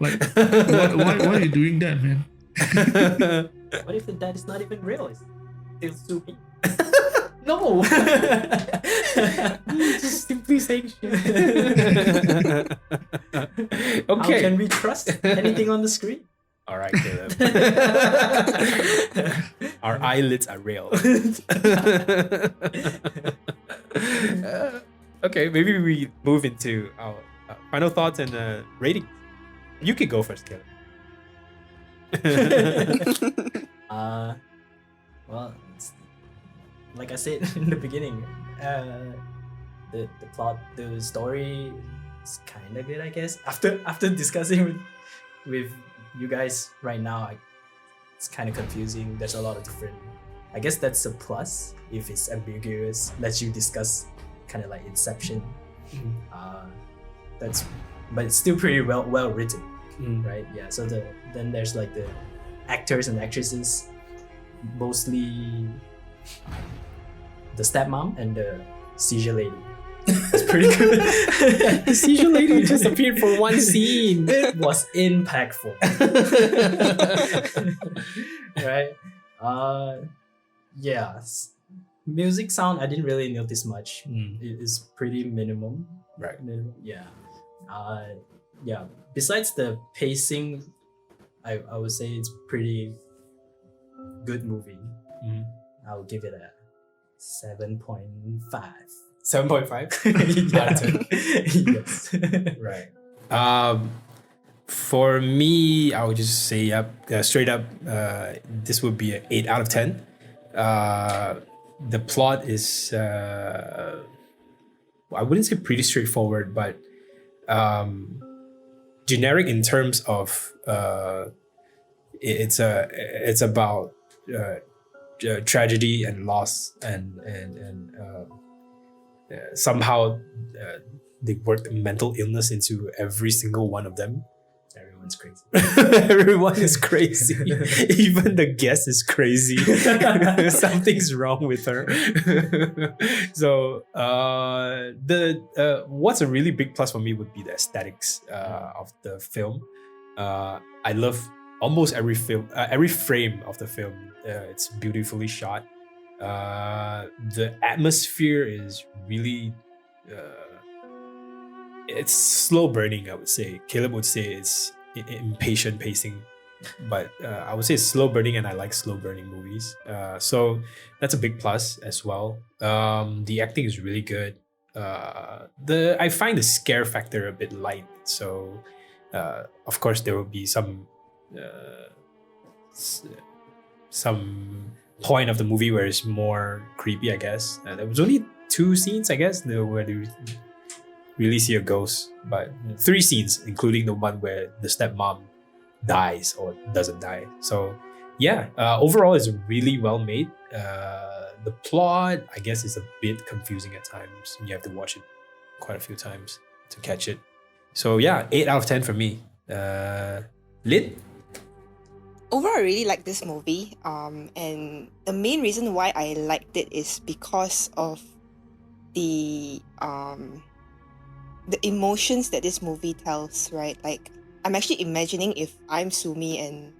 Speaker 3: Like, why are you doing that, man?
Speaker 2: What if the dad is not even real? It's still Su-mi. No!
Speaker 1: Just simply saying shit.
Speaker 2: How
Speaker 1: Okay.
Speaker 2: can we trust anything on the screen?
Speaker 1: All right, Caleb. Our eyelids are real. Okay, maybe we move into our final thoughts and rating. You could go first, Caleb.
Speaker 2: Well, like I said in the beginning, the plot, the story is kind of good, I guess. After discussing with you guys right now, it's kind of confusing. There's a lot of different. I guess that's a plus if it's ambiguous. Lets you discuss kind of like Inception. But it's still pretty well written, right? Yeah. So then there's like the actors and actresses, mostly the stepmom and the seizure lady. It's pretty good.
Speaker 1: The seizure lady just appeared for one scene.
Speaker 2: It was impactful. Right? Yeah. Music sound, I didn't really notice much. It is pretty minimum.
Speaker 1: Right.
Speaker 2: Minimum, yeah. Yeah. Besides the pacing, I would say it's pretty good movie. I'll give it a 7.5.
Speaker 1: 7.5 out of 10.
Speaker 2: Yes.
Speaker 1: Right. For me, I would just say straight up, this would be an 8 out of 10. The plot is, I wouldn't say pretty straightforward, but generic in terms of it's about tragedy and loss and somehow they worked mental illness into every single one of them.
Speaker 2: Everyone's crazy.
Speaker 1: Everyone is crazy. Even the guest is crazy. Something's wrong with her. So what's a really big plus for me would be the aesthetics of the film. I love almost every frame of the film. It's beautifully shot. The atmosphere is really it's slow burning, I would say. Caleb would say it's impatient pacing, but I would say it's slow burning, and I like slow burning movies. So that's a big plus as well. The acting is really good. I find the scare factor a bit light. So of course there will be some point of the movie where it's more creepy, I guess. There was only 2 scenes, I guess, where they really see a ghost, but 3 scenes, including the one where the stepmom dies or doesn't die. So yeah, overall it's really well made. The plot, I guess, is a bit confusing at times. You have to watch it quite a few times to catch it. So yeah, 8 out of 10 for me. Lynn?
Speaker 4: Overall, I really like this movie. And the main reason why I liked it is because of the emotions that this movie tells, right? Like, I'm actually imagining if I'm Su-mi and,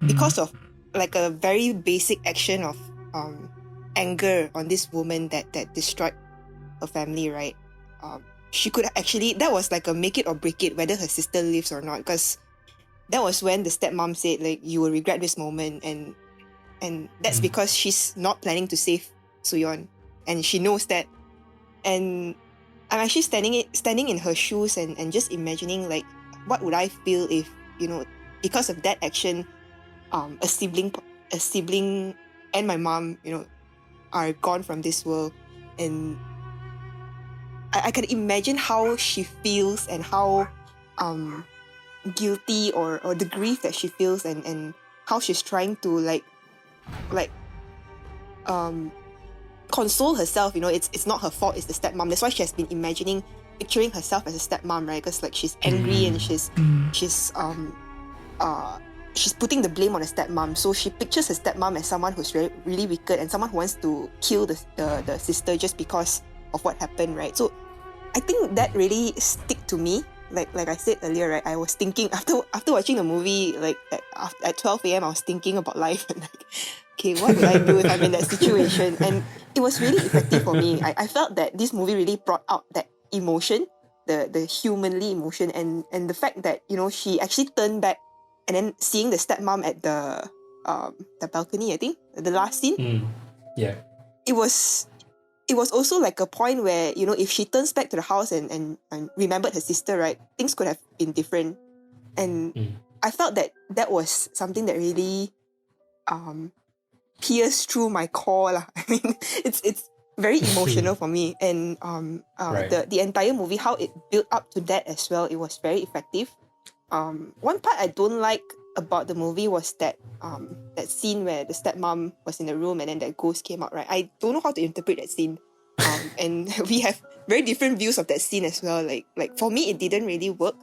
Speaker 4: because of like a very basic action of anger on this woman that destroyed her family, right? She could actually, that was like a make it or break it, whether her sister lives or not, because that was when the stepmom said, like, you will regret this moment, and that's because she's not planning to save Su-yeon, and she knows that. And I'm actually standing in her shoes and just imagining, like, what would I feel if, because of that action, a sibling and my mom, are gone from this world. And I can imagine how she feels and how guilty or the grief that she feels, and how she's trying to console herself. It's not her fault, it's the stepmom. That's why she has been picturing herself as a stepmom, right? Because she's angry and she's putting the blame on the stepmom. So she pictures her stepmom as someone who's really, really wicked and someone who wants to kill the sister just because of what happened, right? So I think that really stick to me. Like I said earlier, right? I was thinking after watching the movie, at 12 a.m. I was thinking about life and okay, what would I do if I'm in that situation? And it was really effective for me. I felt that this movie really brought out that emotion, the humanly emotion, and the fact that she actually turned back, and then seeing the stepmom at the balcony, I think the last scene.
Speaker 1: Yeah.
Speaker 4: It was also like a point where, if she turns back to the house and remembered her sister, right, things could have been different. And I felt that was something that really pierced through my core lah. I mean, it's very emotional for me. And
Speaker 1: right.
Speaker 4: the entire movie, how it built up to that as well, it was very effective. One part I don't like about the movie was that scene where the stepmom was in the room and then that ghost came out, right? I don't know how to interpret that scene. And we have very different views of that scene as well. Like for me, it didn't really work.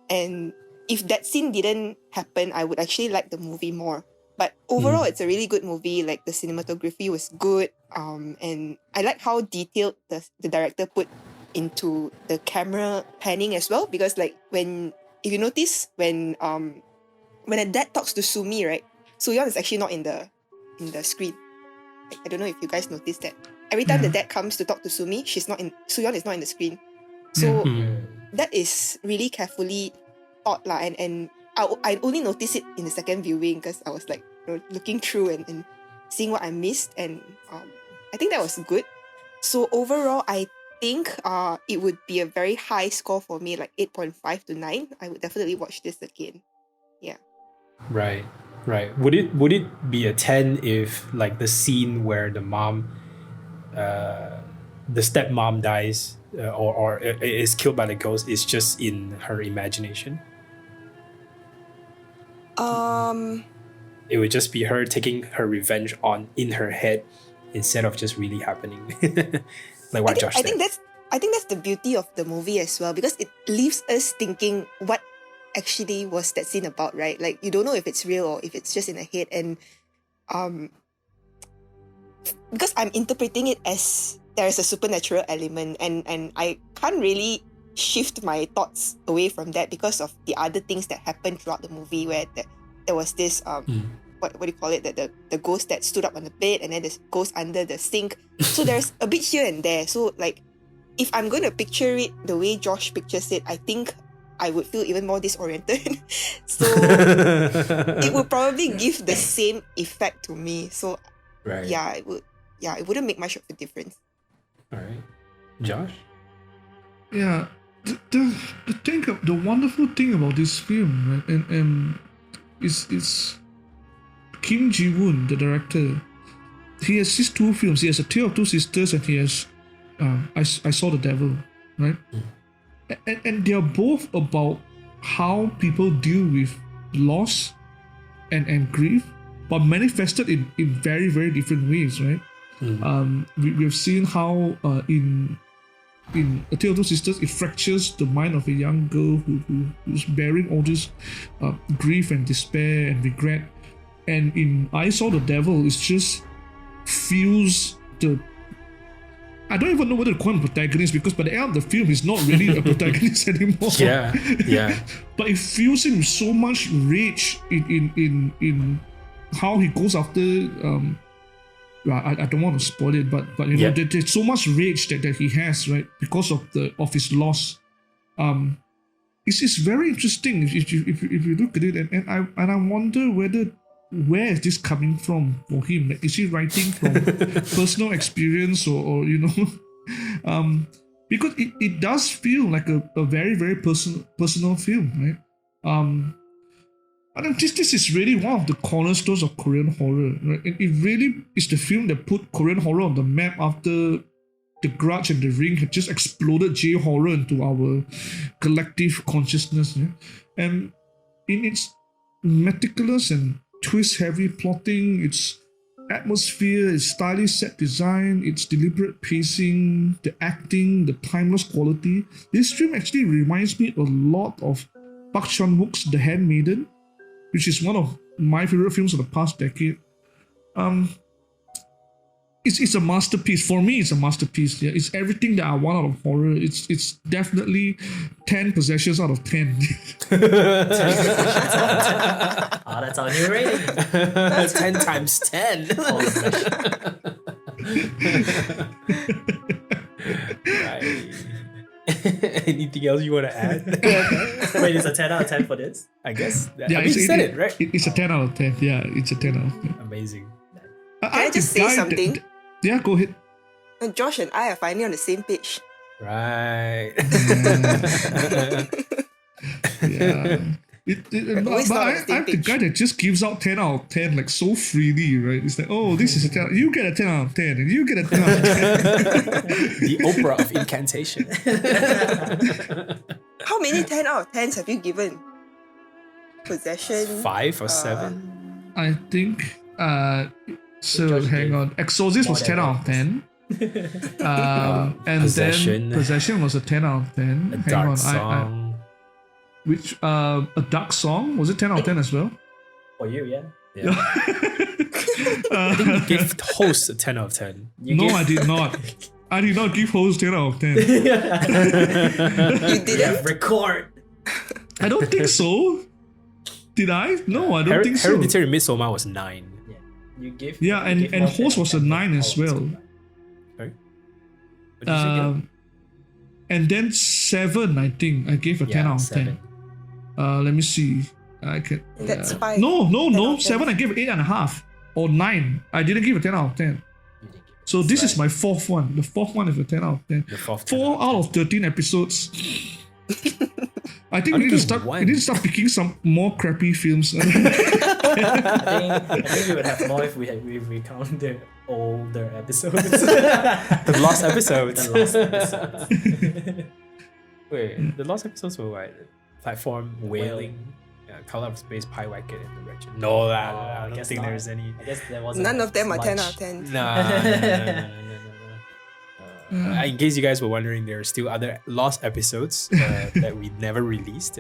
Speaker 4: And if that scene didn't happen, I would actually like the movie more. But overall, it's a really good movie. Like the cinematography was good. And I like how detailed the director put into the camera panning as well. Because if you notice, when a dad talks to Su-mi, right, Su-yeon is actually not in the screen. I don't know if you guys noticed that. Every time the dad comes to talk to Su-mi, Su-yeon is not in the screen. So that is really carefully thought lah. And I only noticed it in the second viewing because I was looking through and seeing what I missed, and I think that was good. So overall, I think it would be a very high score for me, like 8.5 to 9. I would definitely watch this again. Yeah.
Speaker 1: Right. Would it be a 10 if the scene where the mom, the stepmom dies or is killed by the ghost is just in her imagination? It would just be her taking her revenge in her head instead of just really happening. Like what Josh said.
Speaker 4: I think that's the beauty of the movie as well, because it leaves us thinking what actually was that scene about, right? Like you don't know if it's real or if it's just in a head, and because I'm interpreting it as there is a supernatural element, and I can't really shift my thoughts away from that because of the other things that happened throughout the movie, where there was this what do you call it, the ghost that stood up on the bed, and then this ghost under the sink. So there's a bit here and there. So if I'm going to picture it the way Josh pictures it, I think I would feel even more disoriented. So it would probably give the same effect to me. So
Speaker 1: right.
Speaker 4: It wouldn't make much of a difference.
Speaker 1: All right. Josh?
Speaker 3: Yeah, the wonderful thing about this film, right, and is Kim Ji-woon, the director. He has these two films. He has A Tale of Two Sisters, and he has I Saw the Devil, right? And they are both about how people deal with loss and grief, but manifested in very, very different ways, right? We've seen how in A Tale of Two Sisters, it fractures the mind of a young girl who's bearing all this grief and despair and regret. And in I Saw the Devil, it just feels I don't even know whether to call him protagonist, because by the end of the film, he's not really a protagonist anymore.
Speaker 1: Yeah.
Speaker 3: But it fills him with so much rage in how he goes after. I don't want to spoil it, but there's so much rage that he has, right, because of his loss. It's very interesting if you look at it, and I wonder where is this coming from for him? Like, is he writing from personal experience or because it does feel like a very, very personal film, right? I think this is really one of the cornerstones of Korean horror, right? It really is the film that put Korean horror on the map after The Grudge and The Ring had just exploded J-horror into our collective consciousness. Yeah? And in its meticulous and twist-heavy plotting, its atmosphere, its stylish set design, its deliberate pacing, the acting, the timeless quality, this film actually reminds me a lot of Park Chan-wook's The Handmaiden, which is one of my favorite films of the past decade. It's a masterpiece. For me, it's a masterpiece. Yeah, it's everything that I want out of horror. It's definitely 10 possessions out of 10.
Speaker 2: Oh, that's our new rating.
Speaker 1: 10 times 10. Right. Anything else you want to add?
Speaker 2: Wait, it's a 10 out of 10 for this?
Speaker 1: I guess.
Speaker 3: Yeah,
Speaker 1: you said it, right?
Speaker 3: It's a 10 out of 10. Yeah, it's a 10 out of 10.
Speaker 1: Amazing.
Speaker 4: Can I just say something?
Speaker 3: Yeah, go ahead.
Speaker 4: Josh and I are finally on the same page.
Speaker 1: Right.
Speaker 3: Yeah. But I'm the guy that just gives out 10 out of 10 like so freely, right? It's like, oh, this is a 10. You get a 10 out of 10 and you get a 10 out of 10.
Speaker 1: The Oprah of Incantation.
Speaker 4: How many 10 out of 10s have you given? Possession?
Speaker 1: 5 or 7?
Speaker 3: I think, so
Speaker 2: Josh
Speaker 3: hang
Speaker 2: gave
Speaker 3: on. Exorcist was 10 out of 10. And
Speaker 1: Possession.
Speaker 3: then Possession was a 10 out of 10.
Speaker 1: A
Speaker 3: Hang
Speaker 1: dark
Speaker 3: on,
Speaker 1: song.
Speaker 3: which a dark song, was it 10 out of 10 as well?
Speaker 2: For you, yeah.
Speaker 1: Yeah. I think you gave Host a 10 out of 10.
Speaker 3: I did not. I did not give Host 10 out of 10.
Speaker 4: You didn't?
Speaker 2: Record.
Speaker 3: I don't think so. Did I? No, I don't think so.
Speaker 1: Hereditary Midsommar was 9.
Speaker 2: Yeah. You give.
Speaker 3: Yeah,
Speaker 2: you give
Speaker 3: and
Speaker 2: more
Speaker 3: Host
Speaker 2: than
Speaker 3: was a 9 as well.
Speaker 1: Sorry? What did you say again?
Speaker 3: And then 7, I think I gave a 10 out of 10.
Speaker 2: 7.
Speaker 3: Let me see. I can.
Speaker 4: That's 5.
Speaker 3: No.
Speaker 4: 10 out of
Speaker 3: 7 I gave 8.5 or 9. I didn't give a 10 out of 10. So this is my fourth one. The fourth one is a 10 out of 10.
Speaker 1: The fourth 10
Speaker 3: 4 out of 13 episodes. I think we need to start picking some more crappy films.
Speaker 2: I think we would have more if we count the older episodes.
Speaker 1: The lost episodes.
Speaker 2: The lost episodes.
Speaker 1: Wait, the lost episodes were what? Platform, Wailing, Color of Space, Pie Wacket, and The Wretched. No, I don't think there's any.
Speaker 2: I guess there wasn't.
Speaker 4: None of them are 10 out of 10.
Speaker 1: No. In case you guys were wondering, there are still other lost episodes that we never released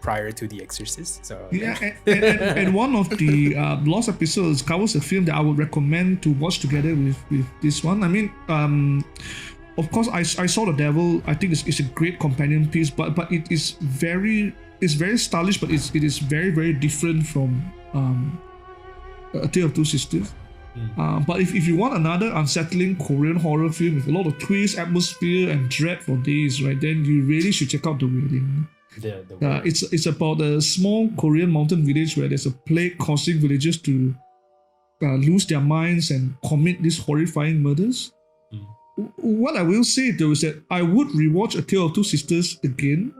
Speaker 1: prior to The Exorcist. So
Speaker 3: Yeah, and one of the lost episodes covers a film that I would recommend to watch together with this one. I mean, of course, I saw The Devil. I think it's a great companion piece, but it is very stylish, but it is very, very different from A Tale of Two Sisters. But if you want another unsettling Korean horror film with a lot of twist, atmosphere, and dread for days, right, then you really should check out The Wailing. It's about a small Korean mountain village where there's a plague causing villagers to lose their minds and commit these horrifying murders. What I will say though is that I would rewatch A Tale of Two Sisters again,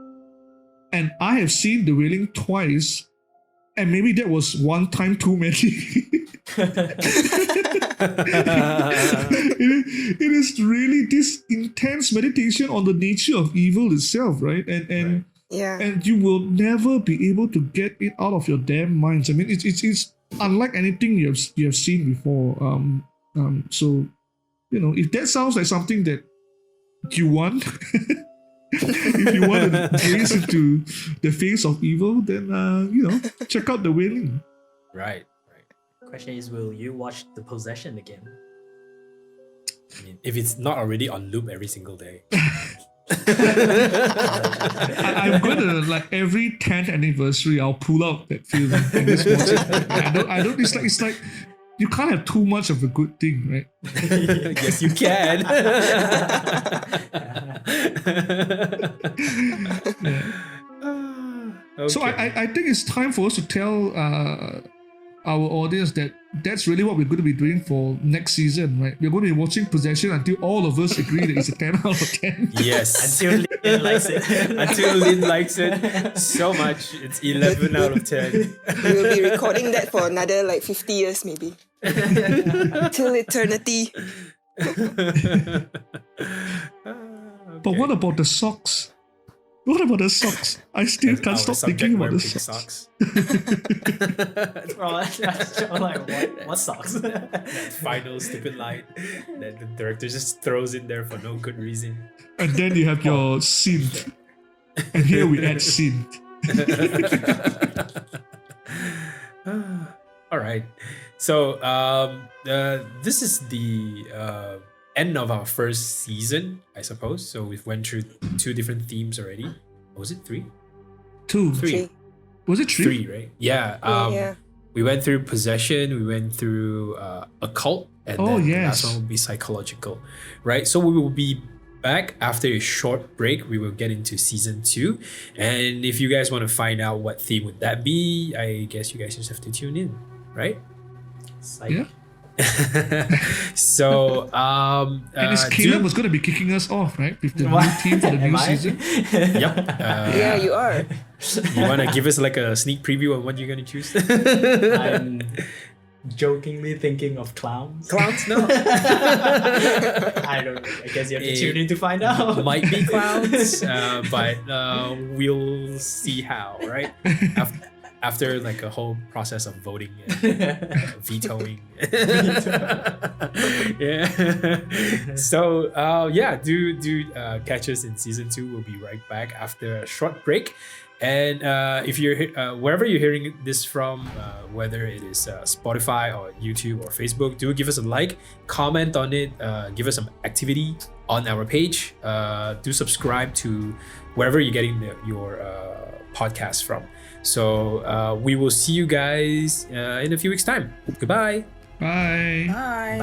Speaker 3: and I have seen The Wailing twice, and maybe that was one time too many. It is really this intense meditation on the nature of evil itself, right? And you will never be able to get it out of your damn minds. I mean, it's unlike anything you have seen before. So, if that sounds like something that you want, if you want to gaze into the face of evil, then check out The Wailing.
Speaker 1: Right.
Speaker 2: Question is, will you watch The Possession again?
Speaker 1: I mean, if it's not already on loop every single day.
Speaker 3: I'm going to, like, every 10th anniversary, I'll pull out that film and just watch it. I don't. It's like you can't have too much of a good thing, right?
Speaker 1: Yes, you can.
Speaker 3: Okay. So I think it's time for us to tell our audience that that's really what we're going to be doing for next season, right? We're going to be watching Possession until all of us agree that it's a 10 out of 10.
Speaker 1: Yes.
Speaker 2: Until Lynn likes it.
Speaker 1: Until Lynn likes it so much, it's 11 out of 10.
Speaker 4: We'll be recording that for another like 50 years maybe. Till eternity.
Speaker 3: But what about the socks? What about the socks? I still can't stop thinking about the socks.
Speaker 2: Bro, I'm like, what socks?
Speaker 1: That final stupid line that the director just throws in there for no good reason.
Speaker 3: And then you have your synth. And here we add synth.
Speaker 1: All right. So this is the end of our first season, I suppose. So we've went through 2 different themes already. Or was it 3?
Speaker 3: 2.
Speaker 1: 3.
Speaker 3: Was it 3?
Speaker 1: 3, right? Yeah.
Speaker 4: Yeah.
Speaker 1: We went through possession. We went through occult, and then the last one will be psychological, right? So we will be back after a short break. We will get into season 2, and if you guys want to find out what theme would that be, I guess you guys just have to tune in, right?
Speaker 3: Yeah.
Speaker 1: So
Speaker 3: and it's Caleb was going to be kicking us off, right, with the new team for the new season.
Speaker 1: Yep.
Speaker 4: Yeah, you are.
Speaker 1: You want to give us like a sneak preview on what you're going to choose?
Speaker 2: I'm jokingly thinking of clowns.
Speaker 1: Clowns? No.
Speaker 2: I don't know. I guess you have to tune in to find out.
Speaker 1: Might be clowns, but we'll see how, right? After like a whole process of voting and vetoing. Yeah. So do catch us in season 2. We'll be right back after a short break. And if you're wherever you're hearing this from, whether it is Spotify or YouTube or Facebook, do give us a like, comment on it, give us some activity on our page. Do subscribe to wherever you're getting your podcast from. So we will see you guys in a few weeks' time. Goodbye.
Speaker 3: Bye.
Speaker 4: Bye.